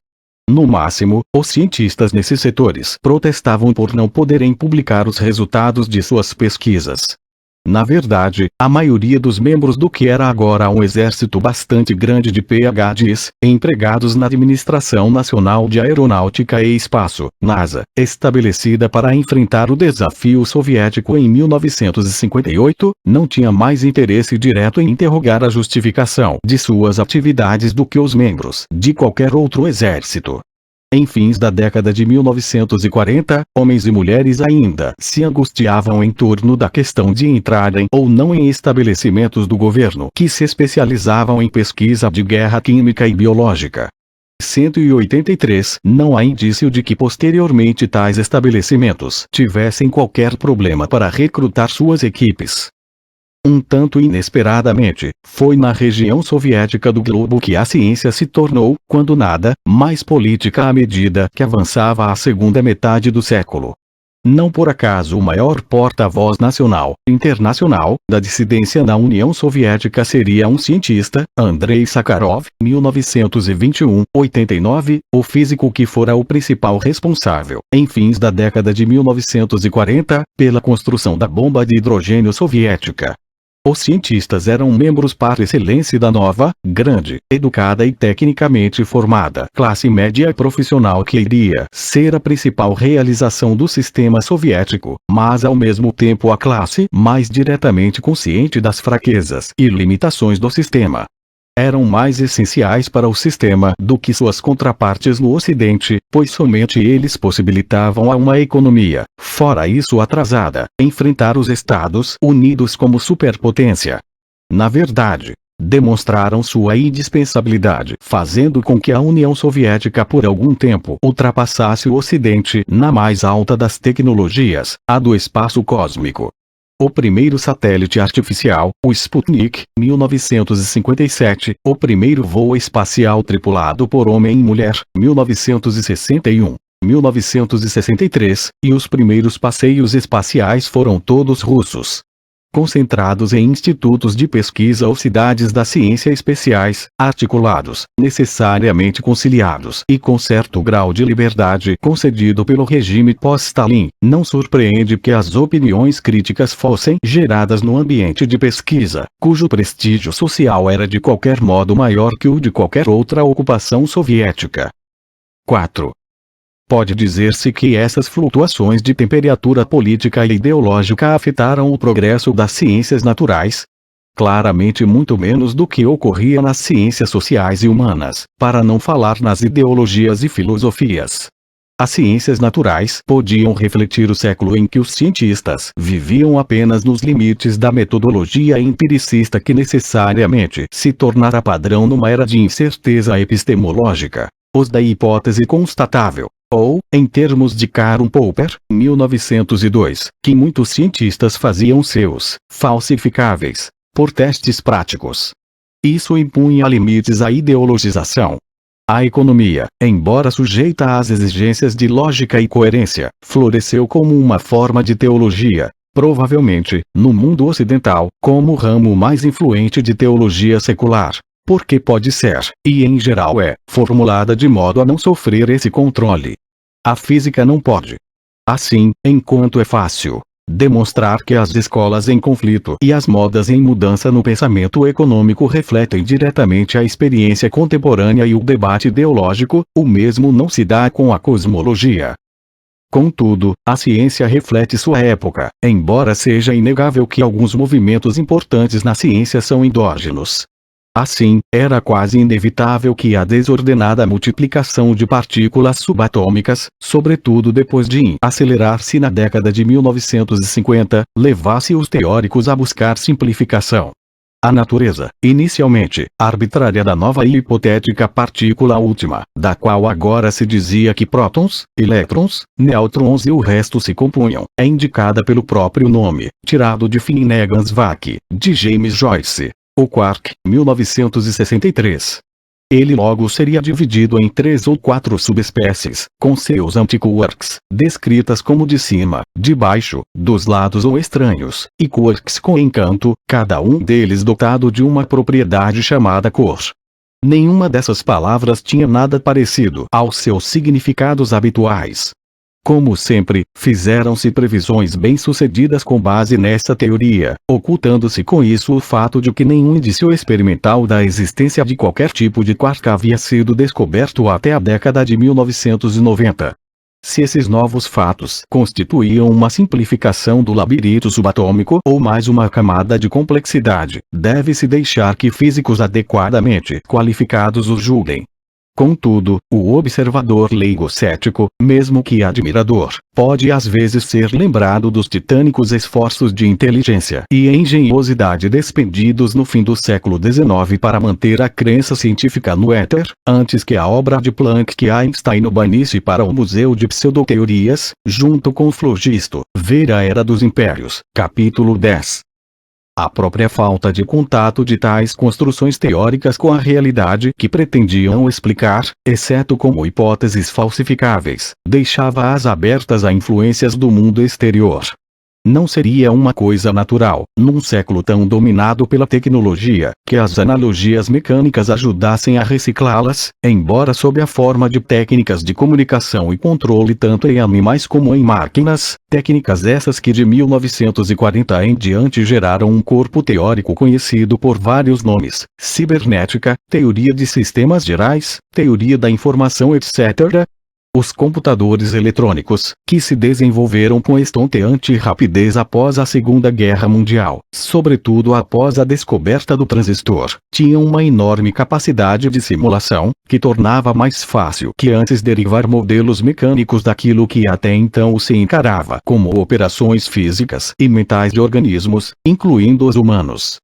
No máximo, os cientistas nesses setores protestavam por não poderem publicar os resultados de suas pesquisas. Na verdade, a maioria dos membros do que era agora um exército bastante grande de PhDs, empregados na Administração Nacional de Aeronáutica e Espaço, NASA, estabelecida para enfrentar o desafio soviético em 1958, não tinha mais interesse direto em interrogar a justificação de suas atividades do que os membros de qualquer outro exército. Em fins da década de 1940, homens e mulheres ainda se angustiavam em torno da questão de entrarem ou não em estabelecimentos do governo que se especializavam em pesquisa de guerra química e biológica. 183. Não há indício de que posteriormente tais estabelecimentos tivessem qualquer problema para recrutar suas equipes. Um tanto inesperadamente, foi na região soviética do globo que a ciência se tornou, quando nada, mais política à medida que avançava a segunda metade do século. Não por acaso o maior porta-voz nacional e internacional da dissidência na União Soviética seria um cientista, Andrei Sakharov, 1921-89, o físico que fora o principal responsável, em fins da década de 1940, pela construção da bomba de hidrogênio soviética. Os cientistas eram membros par excellence da nova, grande, educada e tecnicamente formada classe média profissional que iria ser a principal realização do sistema soviético, mas ao mesmo tempo a classe mais diretamente consciente das fraquezas e limitações do sistema. Eram mais essenciais para o sistema do que suas contrapartes no Ocidente, pois somente eles possibilitavam a uma economia, fora isso atrasada, enfrentar os Estados Unidos como superpotência. Na verdade, demonstraram sua indispensabilidade, fazendo com que a União Soviética por algum tempo ultrapassasse o Ocidente na mais alta das tecnologias, a do espaço cósmico. O primeiro satélite artificial, o Sputnik, 1957, o primeiro voo espacial tripulado por homem e mulher, 1961, 1963, e os primeiros passeios espaciais foram todos russos. concentrados em institutos de pesquisa ou cidades da ciência especiais, articulados, necessariamente conciliados e com certo grau de liberdade concedido pelo regime pós-Stalin. Não surpreende que as opiniões críticas fossem geradas no ambiente de pesquisa, cujo prestígio social era de qualquer modo maior que o de qualquer outra ocupação soviética. 4. Pode dizer-se que essas flutuações de temperatura política e ideológica afetaram o progresso das ciências naturais? Claramente muito menos do que ocorria nas ciências sociais e humanas, para não falar nas ideologias e filosofias. As ciências naturais podiam refletir o século em que os cientistas viviam apenas nos limites da metodologia empiricista que necessariamente se tornara padrão numa era de incerteza epistemológica, os da hipótese constatável. Ou, em termos de Karl Popper, 1902, que muitos cientistas faziam seus falsificáveis por testes práticos. Isso impunha limites à ideologização. A economia, embora sujeita às exigências de lógica e coerência, floresceu como uma forma de teologia, provavelmente, no mundo ocidental, como o ramo mais influente de teologia secular. Porque pode ser, e em geral é, formulada de modo a não sofrer esse controle. A física não pode. Assim, enquanto é fácil demonstrar que as escolas em conflito e as modas em mudança no pensamento econômico refletem diretamente a experiência contemporânea e o debate ideológico, o mesmo não se dá com a cosmologia. Contudo, a ciência reflete sua época, embora seja inegável que alguns movimentos importantes na ciência são endógenos. Assim, era quase inevitável que a desordenada multiplicação de partículas subatômicas, sobretudo depois de acelerar-se na década de 1950, levasse os teóricos a buscar simplificação. A natureza, inicialmente, arbitrária da nova e hipotética partícula última, da qual agora se dizia que prótons, elétrons, nêutrons e o resto se compunham, é indicada pelo próprio nome, tirado de Finnegan's-Wake, de James Joyce. O quark, 1963. Ele logo seria dividido em 3 ou 4 subespécies, com seus antiquarks, descritas como de cima, de baixo, dos lados ou estranhos, e quarks com encanto, cada um deles dotado de uma propriedade chamada cor. Nenhuma dessas palavras tinha nada parecido aos seus significados habituais. Como sempre, fizeram-se previsões bem-sucedidas com base nessa teoria, ocultando-se com isso o fato de que nenhum indício experimental da existência de qualquer tipo de quark havia sido descoberto até a década de 1990. Se esses novos fatos constituíam uma simplificação do labirinto subatômico ou mais uma camada de complexidade, deve-se deixar que físicos adequadamente qualificados os julguem. Contudo, o observador leigo cético, mesmo que admirador, pode às vezes ser lembrado dos titânicos esforços de inteligência e engenhosidade despendidos no fim do século XIX para manter a crença científica no éter, antes que a obra de Planck que Einstein o banisse para o Museu de Pseudoteorias, junto com o flogisto, Ver a Era dos Impérios, capítulo 10. A própria falta de contato de tais construções teóricas com a realidade que pretendiam explicar, exceto como hipóteses falsificáveis, deixava-as abertas a influências do mundo exterior. Não seria uma coisa natural, num século tão dominado pela tecnologia, que as analogias mecânicas ajudassem a reciclá-las, embora sob a forma de técnicas de comunicação e controle tanto em animais como em máquinas, técnicas essas que de 1940 em diante geraram um corpo teórico conhecido por vários nomes: cibernética, teoria de sistemas gerais, teoria da informação, etc. Os computadores eletrônicos, que se desenvolveram com estonteante rapidez após a Segunda Guerra Mundial, sobretudo após a descoberta do transistor, tinham uma enorme capacidade de simulação, que tornava mais fácil que antes derivar modelos mecânicos daquilo que até então se encarava como operações físicas e mentais de organismos, incluindo os humanos.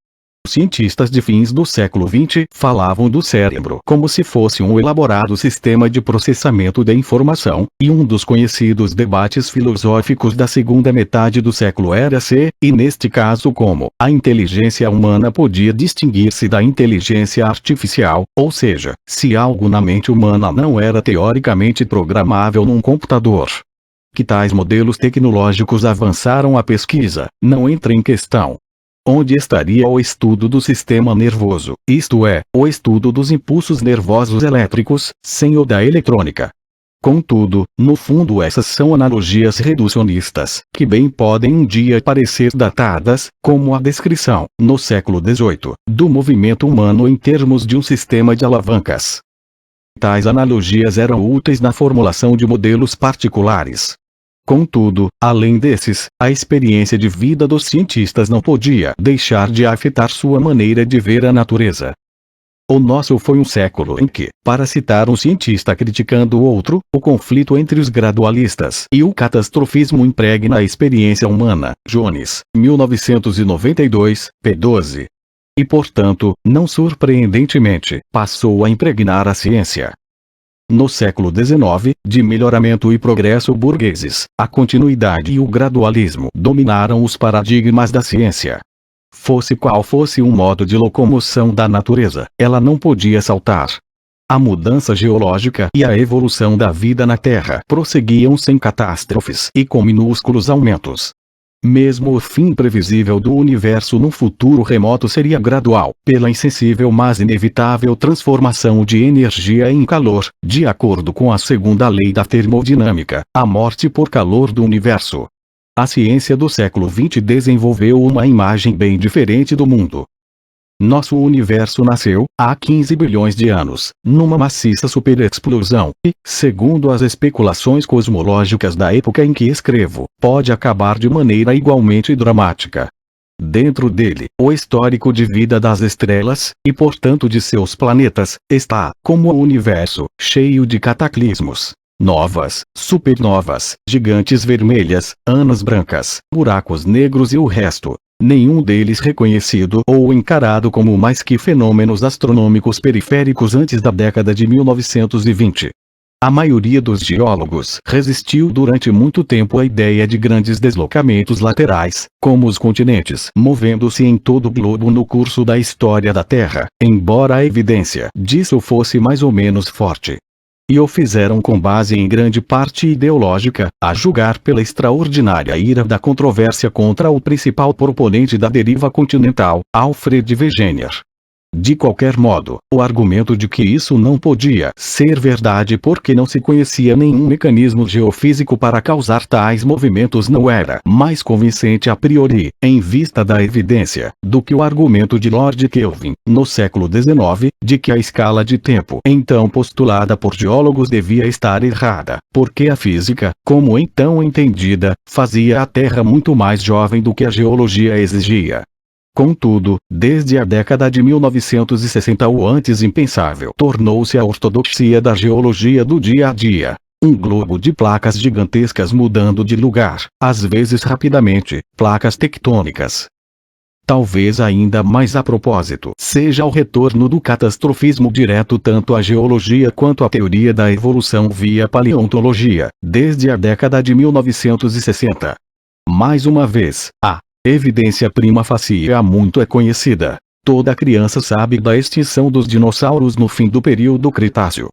Os cientistas de fins do século XX falavam do cérebro como se fosse um elaborado sistema de processamento de informação, e um dos conhecidos debates filosóficos da segunda metade do século era se, e neste caso como, a inteligência humana podia distinguir-se da inteligência artificial, ou seja, se algo na mente humana não era teoricamente programável num computador. Que tais modelos tecnológicos avançaram a pesquisa, não entra em questão. Onde estaria o estudo do sistema nervoso, isto é, o estudo dos impulsos nervosos elétricos, sem o da eletrônica? Contudo, no fundo essas são analogias reducionistas, que bem podem um dia parecer datadas, como a descrição, no século XVIII, do movimento humano em termos de um sistema de alavancas. Tais analogias eram úteis na formulação de modelos particulares. Contudo, além desses, a experiência de vida dos cientistas não podia deixar de afetar sua maneira de ver a natureza. O nosso foi um século em que, para citar um cientista criticando o outro, o conflito entre os gradualistas e o catastrofismo impregna a experiência humana. Jones, 1992, p. 12. E portanto, não surpreendentemente, passou a impregnar a ciência. No século XIX, de melhoramento e progresso burgueses, a continuidade e o gradualismo dominaram os paradigmas da ciência. Fosse qual fosse um modo de locomoção da natureza, ela não podia saltar. A mudança geológica e a evolução da vida na Terra prosseguiam sem catástrofes e com minúsculos aumentos. Mesmo o fim previsível do universo num futuro remoto seria gradual, pela insensível mas inevitável transformação de energia em calor, de acordo com a segunda lei da termodinâmica, a morte por calor do universo. A ciência do século XX desenvolveu uma imagem bem diferente do mundo. Nosso universo nasceu, há 15 bilhões de anos, numa maciça superexplosão, e, segundo as especulações cosmológicas da época em que escrevo, pode acabar de maneira igualmente dramática. Dentro dele, o histórico de vida das estrelas, e portanto de seus planetas, está, como o universo, cheio de cataclismos. Novas, supernovas, gigantes vermelhas, anãs brancas, buracos negros e o resto. Nenhum deles reconhecido ou encarado como mais que fenômenos astronômicos periféricos antes da década de 1920. A maioria dos geólogos resistiu durante muito tempo à ideia de grandes deslocamentos laterais, como os continentes movendo-se em todo o globo no curso da história da Terra, embora a evidência disso fosse mais ou menos forte. E o fizeram com base em grande parte ideológica, a julgar pela extraordinária ira da controvérsia contra o principal proponente da deriva continental, Alfred Wegener. De qualquer modo, o argumento de que isso não podia ser verdade porque não se conhecia nenhum mecanismo geofísico para causar tais movimentos não era mais convincente a priori, em vista da evidência, do que o argumento de Lord Kelvin, no século XIX, de que a escala de tempo então postulada por geólogos devia estar errada, porque a física, como então entendida, fazia a Terra muito mais jovem do que a geologia exigia. Contudo, desde a década de 1960 o antes impensável tornou-se a ortodoxia da geologia do dia a dia. Um globo de placas gigantescas mudando de lugar, às vezes rapidamente, placas tectônicas. Talvez ainda mais a propósito seja o retorno do catastrofismo direto tanto à geologia quanto à teoria da evolução via paleontologia, desde a década de 1960. Mais uma vez, a evidência prima facie há muito é conhecida. Toda criança sabe da extinção dos dinossauros no fim do período Cretáceo.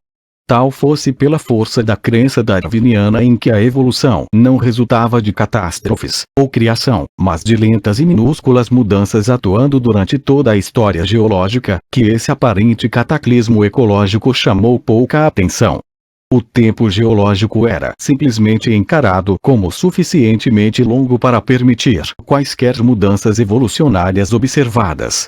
Tal fosse pela força da crença darwiniana em que a evolução não resultava de catástrofes, ou criação, mas de lentas e minúsculas mudanças atuando durante toda a história geológica, que esse aparente cataclismo ecológico chamou pouca atenção. O tempo geológico era simplesmente encarado como suficientemente longo para permitir quaisquer mudanças evolucionárias observadas.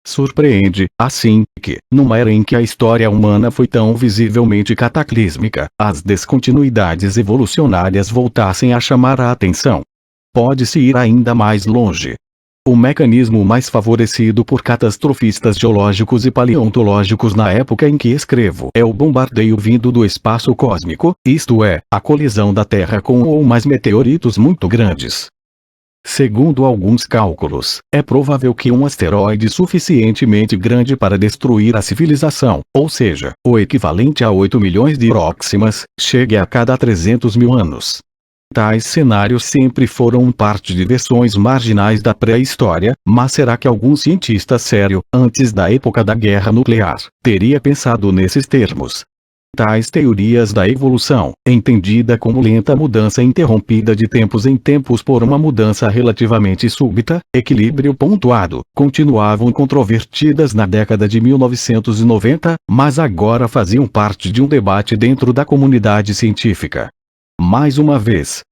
Surpreende, assim, que, numa era em que a história humana foi tão visivelmente cataclísmica, as descontinuidades evolucionárias voltassem a chamar a atenção. Pode-se ir ainda mais longe. O mecanismo mais favorecido por catastrofistas geológicos e paleontológicos na época em que escrevo é o bombardeio vindo do espaço cósmico, isto é, a colisão da Terra com um ou mais meteoritos muito grandes. Segundo alguns cálculos, é provável que um asteroide suficientemente grande para destruir a civilização, ou seja, o equivalente a 8 milhões de Hiroximas, chegue a cada 300 mil anos. Tais cenários sempre foram parte de versões marginais da pré-história, mas será que algum cientista sério, antes da época da guerra nuclear, teria pensado nesses termos? Tais teorias da evolução, entendida como lenta mudança interrompida de tempos em tempos por uma mudança relativamente súbita, equilíbrio pontuado, continuavam controvertidas na década de 1990, mas agora faziam parte de um debate dentro da comunidade científica. Mais uma vez,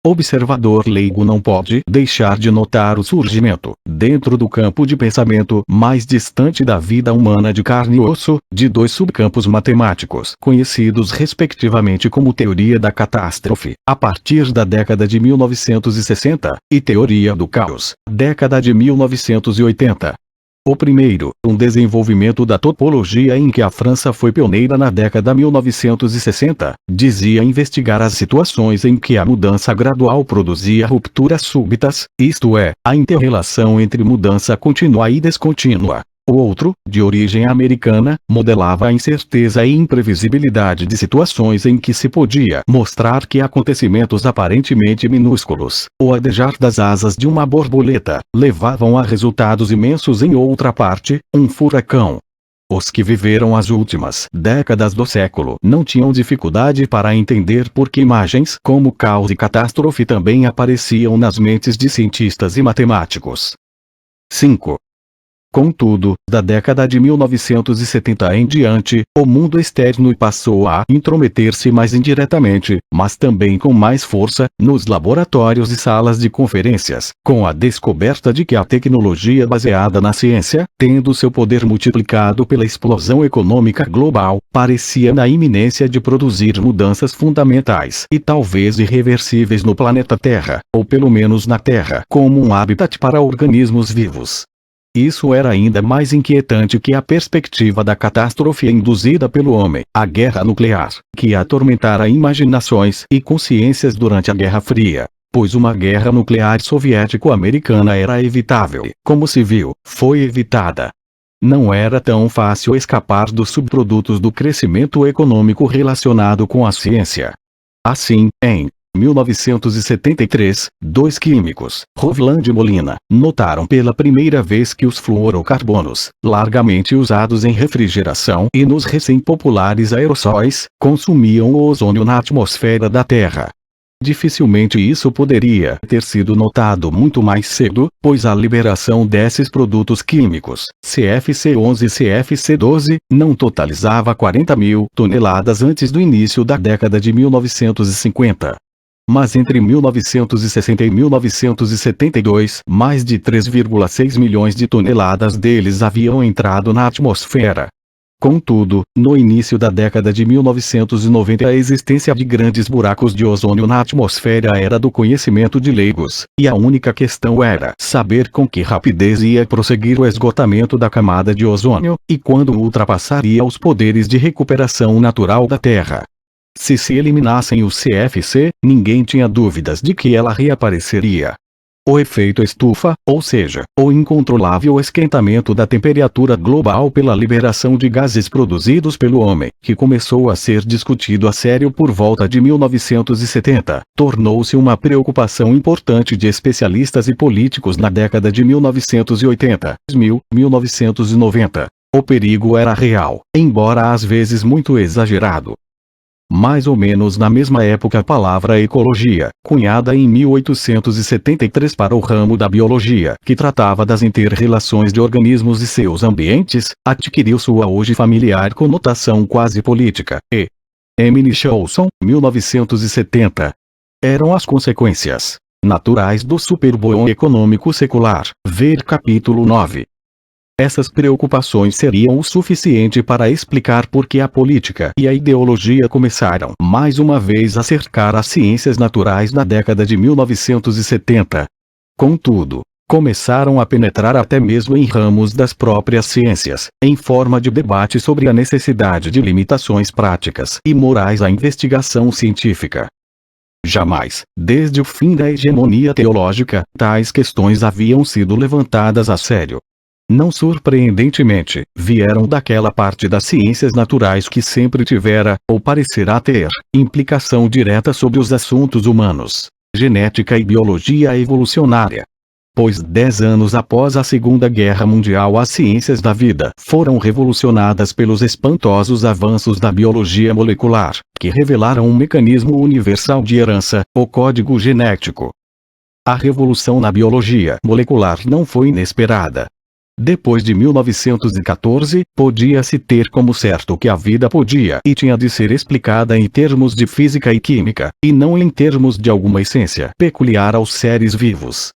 observador leigo não pode deixar de notar o surgimento, dentro do campo de pensamento mais distante da vida humana de carne e osso, de dois subcampos matemáticos conhecidos respectivamente como teoria da catástrofe, a partir da década de 1960, e teoria do caos, década de 1980. O primeiro, um desenvolvimento da topologia em que a França foi pioneira na década de 1960, dizia investigar as situações em que a mudança gradual produzia rupturas súbitas, isto é, a interrelação entre mudança contínua e descontínua. O outro, de origem americana, modelava a incerteza e imprevisibilidade de situações em que se podia mostrar que acontecimentos aparentemente minúsculos, o adejar das asas de uma borboleta, levavam a resultados imensos em outra parte, um furacão. Os que viveram as últimas décadas do século não tinham dificuldade para entender por que imagens como caos e catástrofe também apareciam nas mentes de cientistas e matemáticos. 5. Contudo, da década de 1970 em diante, o mundo externo passou a intrometer-se mais indiretamente, mas também com mais força, nos laboratórios e salas de conferências, com a descoberta de que a tecnologia baseada na ciência, tendo seu poder multiplicado pela explosão econômica global, parecia na iminência de produzir mudanças fundamentais e talvez irreversíveis no planeta Terra, ou pelo menos na Terra, como um habitat para organismos vivos. Isso era ainda mais inquietante que a perspectiva da catástrofe induzida pelo homem, a guerra nuclear, que atormentara imaginações e consciências durante a Guerra Fria, pois uma guerra nuclear soviético-americana era evitável, como se viu, foi evitada. Não era tão fácil escapar dos subprodutos do crescimento econômico relacionado com a ciência. Assim, em 1973, dois químicos, Hovland e Molina, notaram pela primeira vez que os fluorocarbonos, largamente usados em refrigeração e nos recém-populares aerossóis, consumiam o ozônio na atmosfera da Terra. Dificilmente isso poderia ter sido notado muito mais cedo, pois a liberação desses produtos químicos, CFC11 e CFC12, não totalizava 40.000 toneladas antes do início da década de 1950. Mas entre 1960 e 1972, mais de 3,6 milhões de toneladas deles haviam entrado na atmosfera. Contudo, no início da década de 1990 a existência de grandes buracos de ozônio na atmosfera era do conhecimento de leigos, e a única questão era saber com que rapidez ia prosseguir o esgotamento da camada de ozônio, e quando ultrapassaria os poderes de recuperação natural da Terra. Se eliminassem o CFC, ninguém tinha dúvidas de que ela reapareceria. O efeito estufa, ou seja, o incontrolável esquentamento da temperatura global pela liberação de gases produzidos pelo homem, que começou a ser discutido a sério por volta de 1970, tornou-se uma preocupação importante de especialistas e políticos na década de 1980, 1990. O perigo era real, embora às vezes muito exagerado. Mais ou menos na mesma época a palavra ecologia, cunhada em 1873 para o ramo da biologia, que tratava das inter-relações de organismos e seus ambientes, adquiriu sua hoje familiar conotação quase política, e Emily Cholson, 1970. Eram as consequências naturais do superboom econômico secular, ver capítulo 9. Essas preocupações seriam o suficiente para explicar por que a política e a ideologia começaram mais uma vez a cercar as ciências naturais na década de 1970. Contudo, começaram a penetrar até mesmo em ramos das próprias ciências, em forma de debate sobre a necessidade de limitações práticas e morais à investigação científica. Jamais, desde o fim da hegemonia teológica, tais questões haviam sido levantadas a sério. Não surpreendentemente, vieram daquela parte das ciências naturais que sempre tivera, ou parecerá ter, implicação direta sobre os assuntos humanos, genética e biologia evolucionária. pois 10 anos após a Segunda Guerra Mundial as ciências da vida foram revolucionadas pelos espantosos avanços da biologia molecular, que revelaram um mecanismo universal de herança, o código genético. A revolução na biologia molecular não foi inesperada. Depois de 1914, podia-se ter como certo que a vida podia e tinha de ser explicada em termos de física e química, e não em termos de alguma essência peculiar aos seres vivos.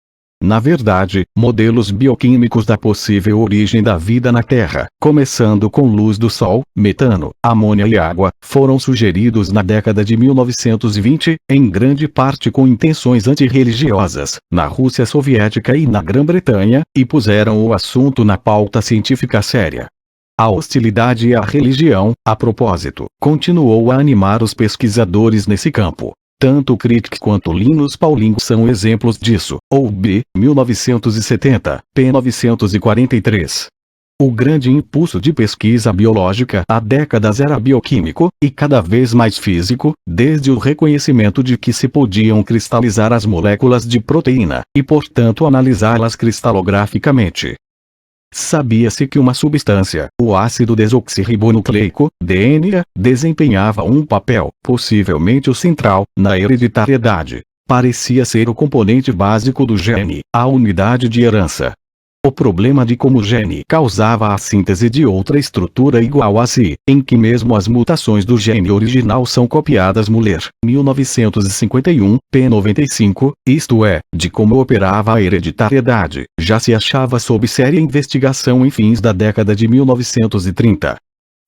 Na verdade, modelos bioquímicos da possível origem da vida na Terra, começando com luz do Sol, metano, amônia e água, foram sugeridos na década de 1920, em grande parte com intenções antirreligiosas, na Rússia soviética e na Grã-Bretanha, e puseram o assunto na pauta científica séria. A hostilidade à religião, a propósito, continuou a animar os pesquisadores nesse campo. Tanto Crick quanto Linus Pauling são exemplos disso, ou B. 1970, p. 943. O grande impulso de pesquisa biológica há décadas era bioquímico, e cada vez mais físico, desde o reconhecimento de que se podiam cristalizar as moléculas de proteína, e portanto analisá-las cristalograficamente. Sabia-se que uma substância, o ácido desoxirribonucleico, DNA, desempenhava um papel, possivelmente o central, na hereditariedade. Parecia ser o componente básico do gene, a unidade de herança. O problema de como o gene causava a síntese de outra estrutura igual a si, em que mesmo as mutações do gene original são copiadas Muller, 1951, p. 95, isto é, de como operava a hereditariedade, já se achava sob séria investigação em fins da década de 1930.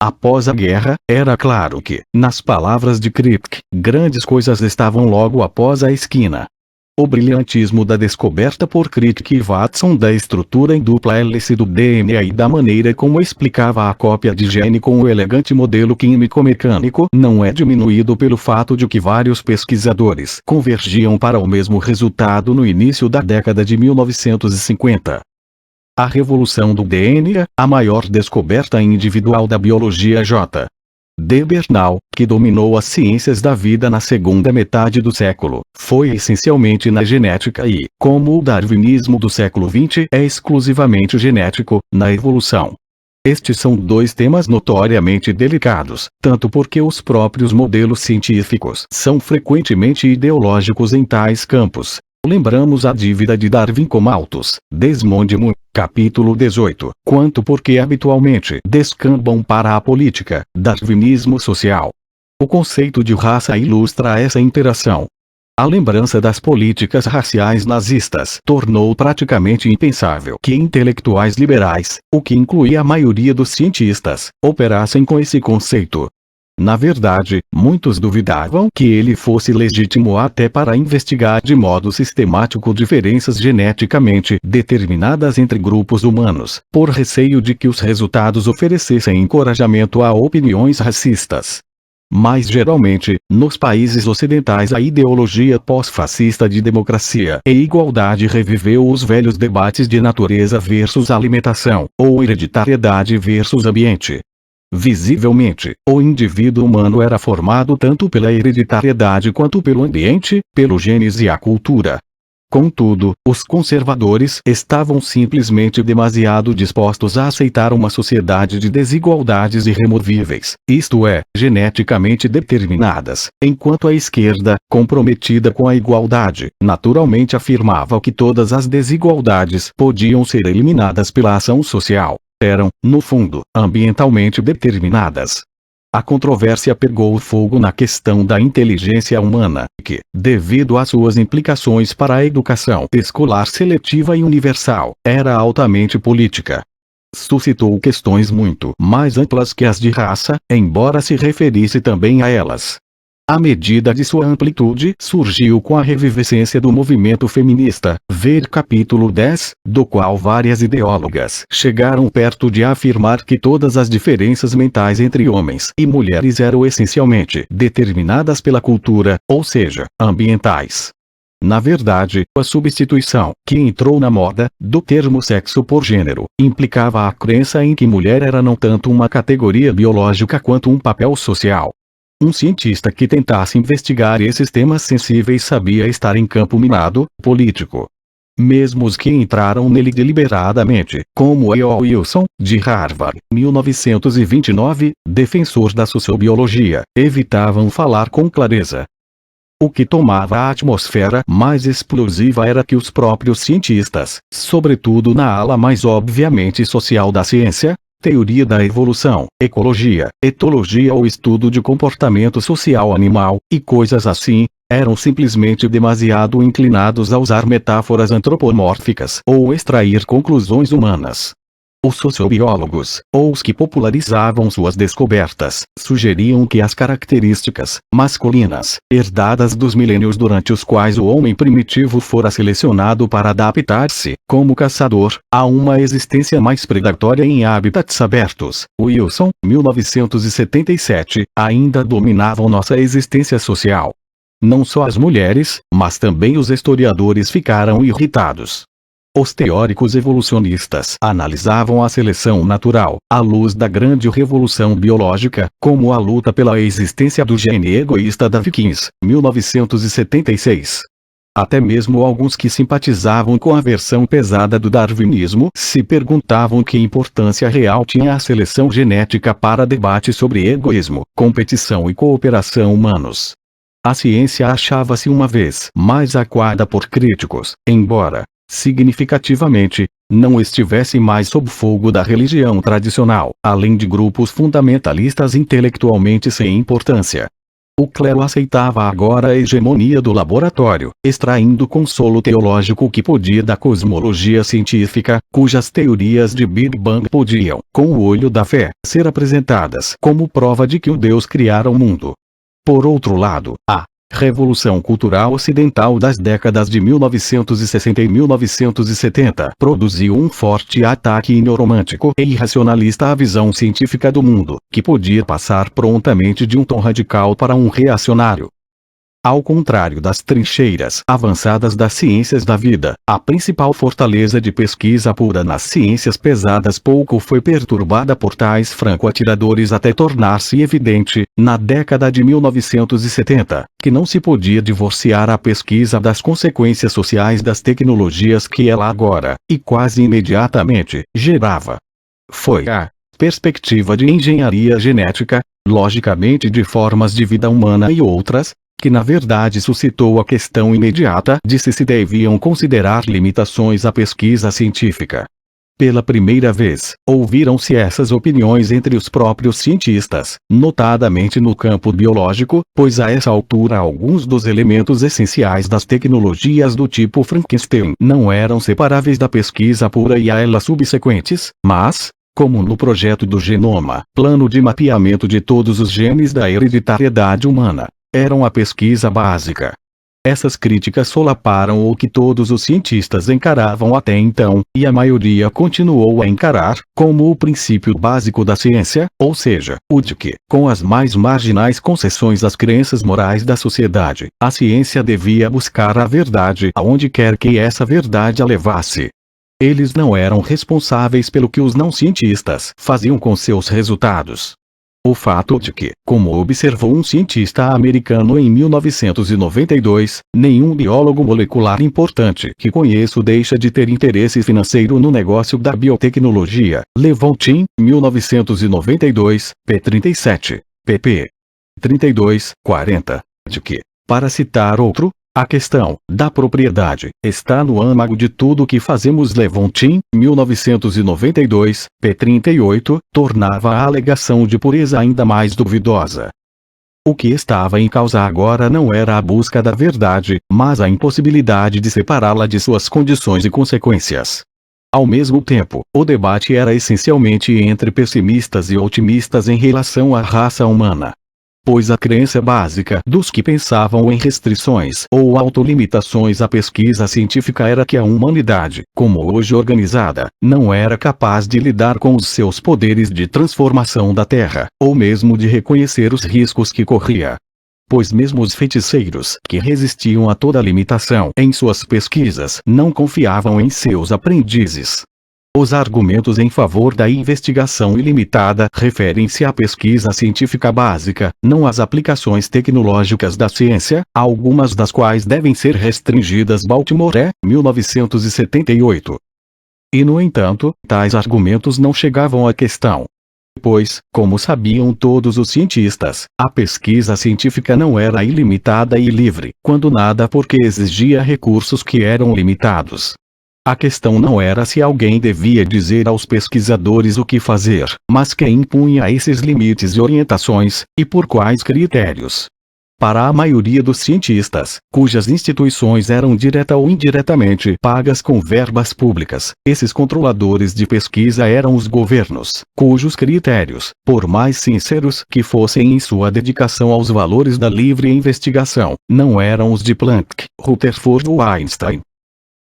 Após a guerra, era claro que, nas palavras de Crick, grandes coisas estavam logo após a esquina. O brilhantismo da descoberta por Crick e Watson da estrutura em dupla hélice do DNA e da maneira como explicava a cópia de gene com o elegante modelo químico-mecânico não é diminuído pelo fato de que vários pesquisadores convergiam para o mesmo resultado no início da década de 1950. A revolução do DNA, a maior descoberta individual da biologia J. D. Bernal, que dominou as ciências da vida na segunda metade do século, foi essencialmente na genética e, como o darwinismo do século XX é exclusivamente genético, na evolução. Estes são dois temas notoriamente delicados, tanto porque os próprios modelos científicos são frequentemente ideológicos em tais campos. Lembramos a dívida de Darwin com Malthus, Desmond Moon, capítulo 18, quanto porque habitualmente descambam para a política, darwinismo social. O conceito de raça ilustra essa interação. A lembrança das políticas raciais nazistas tornou praticamente impensável que intelectuais liberais, o que incluía a maioria dos cientistas, operassem com esse conceito. Na verdade, muitos duvidavam que ele fosse legítimo até para investigar de modo sistemático diferenças geneticamente determinadas entre grupos humanos, por receio de que os resultados oferecessem encorajamento a opiniões racistas. Mais geralmente, nos países ocidentais a ideologia pós-fascista de democracia e igualdade reviveu os velhos debates de natureza versus alimentação, ou hereditariedade versus ambiente. Visivelmente, o indivíduo humano era formado tanto pela hereditariedade quanto pelo ambiente, pelos genes e a cultura. Contudo, os conservadores estavam simplesmente demasiado dispostos a aceitar uma sociedade de desigualdades irremovíveis, isto é, geneticamente determinadas, enquanto a esquerda, comprometida com a igualdade, naturalmente afirmava que todas as desigualdades podiam ser eliminadas pela ação social. Eram, no fundo, ambientalmente determinadas. A controvérsia pegou fogo na questão da inteligência humana, que, devido às suas implicações para a educação escolar seletiva e universal, era altamente política. Suscitou questões muito mais amplas que as de raça, embora se referisse também a elas. À medida de sua amplitude, surgiu com a revivescência do movimento feminista, ver capítulo 10, do qual várias ideólogas chegaram perto de afirmar que todas as diferenças mentais entre homens e mulheres eram essencialmente determinadas pela cultura, ou seja, ambientais. Na verdade, a substituição, que entrou na moda, do termo sexo por gênero, implicava a crença em que mulher era não tanto uma categoria biológica quanto um papel social. Um cientista que tentasse investigar esses temas sensíveis sabia estar em campo minado, político. Mesmo os que entraram nele deliberadamente, como E.O. Wilson, de Harvard, 1929, defensor da sociobiologia, evitavam falar com clareza. O que tomava a atmosfera mais explosiva era que os próprios cientistas, sobretudo na ala mais obviamente social da ciência, teoria da evolução, ecologia, etologia ou estudo de comportamento social animal, e coisas assim, eram simplesmente demasiado inclinados a usar metáforas antropomórficas ou extrair conclusões humanas. Os sociobiólogos, ou os que popularizavam suas descobertas, sugeriam que as características masculinas, herdadas dos milênios durante os quais o homem primitivo fora selecionado para adaptar-se, como caçador, a uma existência mais predatória em hábitats abertos, Wilson, 1977, ainda dominavam nossa existência social. Não só as mulheres, mas também os historiadores ficaram irritados. Os teóricos evolucionistas analisavam a seleção natural, à luz da grande revolução biológica, como a luta pela existência do gene egoísta da Vikings, 1976. Até mesmo alguns que simpatizavam com a versão pesada do darwinismo se perguntavam que importância real tinha a seleção genética para debate sobre egoísmo, competição e cooperação humanos. A ciência achava-se uma vez mais acuada por críticos, embora, significativamente, não estivesse mais sob fogo da religião tradicional, além de grupos fundamentalistas intelectualmente sem importância. O clero aceitava agora a hegemonia do laboratório, extraindo consolo teológico que podia da cosmologia científica, cujas teorias de Big Bang podiam, com o olho da fé, ser apresentadas como prova de que o Deus criara o mundo. Por outro lado, a Revolução Cultural Ocidental das décadas de 1960 e 1970 produziu um forte ataque neoromântico e irracionalista à visão científica do mundo, que podia passar prontamente de um tom radical para um reacionário. Ao contrário das trincheiras avançadas das ciências da vida, a principal fortaleza de pesquisa pura nas ciências pesadas pouco foi perturbada por tais franco-atiradores até tornar-se evidente, na década de 1970, que não se podia divorciar a pesquisa das consequências sociais das tecnologias que ela agora, e quase imediatamente, gerava. Foi a perspectiva de engenharia genética, logicamente de formas de vida humana e outras, que na verdade suscitou a questão imediata de se deviam considerar limitações à pesquisa científica. Pela primeira vez, ouviram-se essas opiniões entre os próprios cientistas, notadamente no campo biológico, pois a essa altura alguns dos elementos essenciais das tecnologias do tipo Frankenstein não eram separáveis da pesquisa pura e a elas subsequentes, mas, como no projeto do genoma, plano de mapeamento de todos os genes da hereditariedade humana, eram a pesquisa básica. Essas críticas solaparam o que todos os cientistas encaravam até então, e a maioria continuou a encarar, como o princípio básico da ciência, ou seja, o de que, com as mais marginais concessões às crenças morais da sociedade, a ciência devia buscar a verdade aonde quer que essa verdade a levasse. Eles não eram responsáveis pelo que os não-cientistas faziam com seus resultados. O fato de que, como observou um cientista americano em 1992, nenhum biólogo molecular importante que conheço deixa de ter interesse financeiro no negócio da biotecnologia, Levontin, 1992, p. 37, pp. 32, 40, de que, para citar outro, a questão da propriedade está no âmago de tudo o que fazemos. Levontin, 1992, p. 38, tornava a alegação de pureza ainda mais duvidosa. O que estava em causa agora não era a busca da verdade, mas a impossibilidade de separá-la de suas condições e consequências. Ao mesmo tempo, o debate era essencialmente entre pessimistas e otimistas em relação à raça humana. Pois a crença básica dos que pensavam em restrições ou autolimitações à pesquisa científica era que a humanidade, como hoje organizada, não era capaz de lidar com os seus poderes de transformação da Terra, ou mesmo de reconhecer os riscos que corria. Pois mesmo os feiticeiros, que resistiam a toda limitação em suas pesquisas, não confiavam em seus aprendizes. Os argumentos em favor da investigação ilimitada referem-se à pesquisa científica básica, não às aplicações tecnológicas da ciência, algumas das quais devem ser restringidas. Baltimore, 1978. E no entanto, tais argumentos não chegavam à questão. Pois, como sabiam todos os cientistas, a pesquisa científica não era ilimitada e livre, quando nada, porque exigia recursos que eram limitados. A questão não era se alguém devia dizer aos pesquisadores o que fazer, mas quem impunha esses limites e orientações, e por quais critérios. Para a maioria dos cientistas, cujas instituições eram direta ou indiretamente pagas com verbas públicas, esses controladores de pesquisa eram os governos, cujos critérios, por mais sinceros que fossem em sua dedicação aos valores da livre investigação, não eram os de Planck, Rutherford ou Einstein.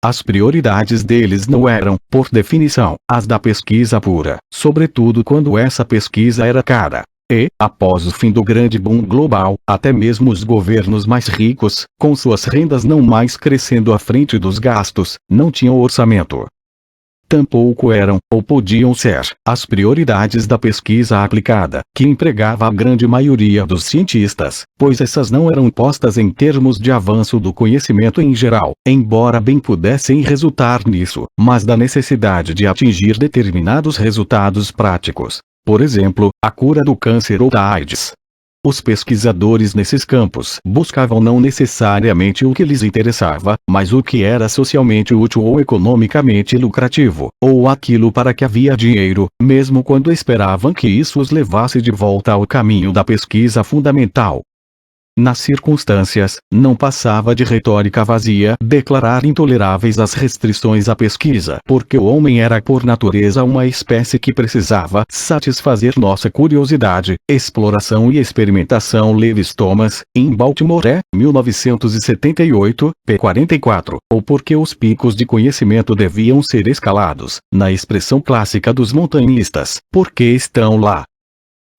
As prioridades deles não eram, por definição, as da pesquisa pura, sobretudo quando essa pesquisa era cara. E, após o fim do grande boom global, até mesmo os governos mais ricos, com suas rendas não mais crescendo à frente dos gastos, não tinham orçamento. Tampouco eram, ou podiam ser, as prioridades da pesquisa aplicada, que empregava a grande maioria dos cientistas, pois essas não eram postas em termos de avanço do conhecimento em geral, embora bem pudessem resultar nisso, mas da necessidade de atingir determinados resultados práticos. Por exemplo, a cura do câncer ou da AIDS. Os pesquisadores nesses campos buscavam não necessariamente o que lhes interessava, mas o que era socialmente útil ou economicamente lucrativo, ou aquilo para que havia dinheiro, mesmo quando esperavam que isso os levasse de volta ao caminho da pesquisa fundamental. Nas circunstâncias, não passava de retórica vazia declarar intoleráveis as restrições à pesquisa, porque o homem era por natureza uma espécie que precisava satisfazer nossa curiosidade, exploração e experimentação. Lewis Thomas, em Baltimore, 1978, p. 44, ou porque os picos de conhecimento deviam ser escalados, na expressão clássica dos montanhistas, porque estão lá.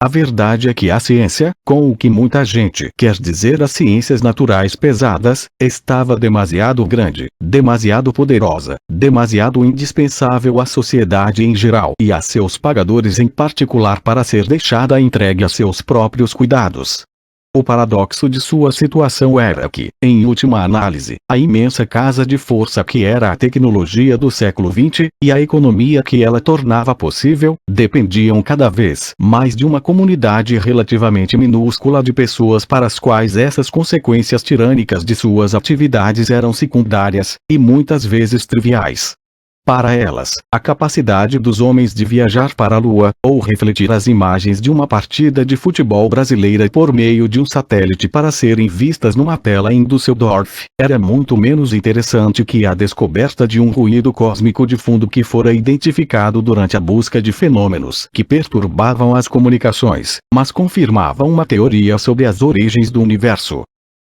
A verdade é que a ciência, com o que muita gente quer dizer as ciências naturais pesadas, estava demasiado grande, demasiado poderosa, demasiado indispensável à sociedade em geral e a seus pagadores em particular para ser deixada entregue a seus próprios cuidados. O paradoxo de sua situação era que, em última análise, a imensa casa de força que era a tecnologia do século XX, e a economia que ela tornava possível, dependiam cada vez mais de uma comunidade relativamente minúscula de pessoas para as quais essas consequências tirânicas de suas atividades eram secundárias, e muitas vezes triviais. Para elas, a capacidade dos homens de viajar para a Lua, ou refletir as imagens de uma partida de futebol brasileira por meio de um satélite para serem vistas numa tela em Düsseldorf, era muito menos interessante que a descoberta de um ruído cósmico de fundo que fora identificado durante a busca de fenômenos que perturbavam as comunicações, mas confirmavam uma teoria sobre as origens do universo.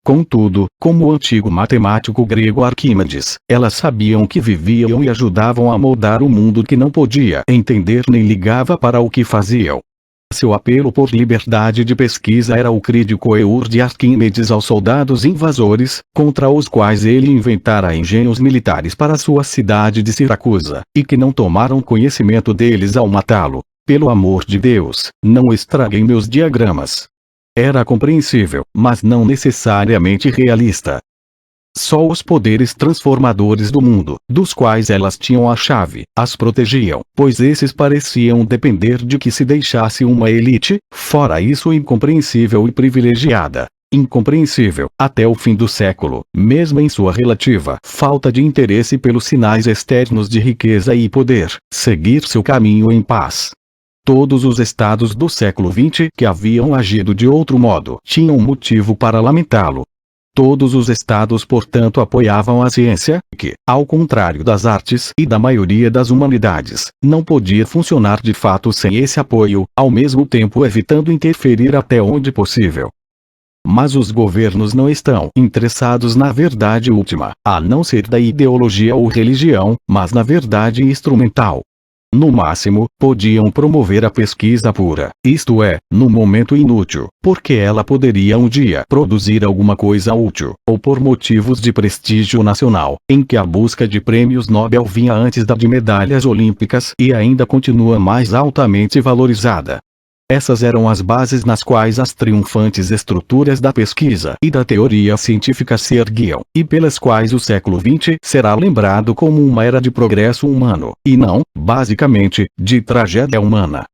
Contudo, como o antigo matemático grego Arquímedes, elas sabiam que viviam e ajudavam a moldar o mundo que não podia entender nem ligava para o que faziam. Seu apelo por liberdade de pesquisa era o crítico eur de Arquímedes aos soldados invasores, contra os quais ele inventara engenhos militares para sua cidade de Siracusa, e que não tomaram conhecimento deles ao matá-lo. Pelo amor de Deus, não estraguem meus diagramas. Era compreensível, mas não necessariamente realista. Só os poderes transformadores do mundo, dos quais elas tinham a chave, as protegiam, pois esses pareciam depender de que se deixasse uma elite, fora isso incompreensível e privilegiada. Incompreensível, até o fim do século, mesmo em sua relativa falta de interesse pelos sinais externos de riqueza e poder, seguir seu caminho em paz. Todos os estados do século XX que haviam agido de outro modo tinham motivo para lamentá-lo. Todos os estados, portanto, apoiavam a ciência, que, ao contrário das artes e da maioria das humanidades, não podia funcionar de fato sem esse apoio, ao mesmo tempo evitando interferir até onde possível. Mas os governos não estão interessados na verdade última, a não ser da ideologia ou religião, mas na verdade instrumental. No máximo, podiam promover a pesquisa pura, isto é, no momento inútil, porque ela poderia um dia produzir alguma coisa útil, ou por motivos de prestígio nacional, em que a busca de prêmios Nobel vinha antes da de medalhas olímpicas e ainda continua mais altamente valorizada. Essas eram as bases nas quais as triunfantes estruturas da pesquisa e da teoria científica se erguiam, e pelas quais o século XX será lembrado como uma era de progresso humano, e não, basicamente, de tragédia humana.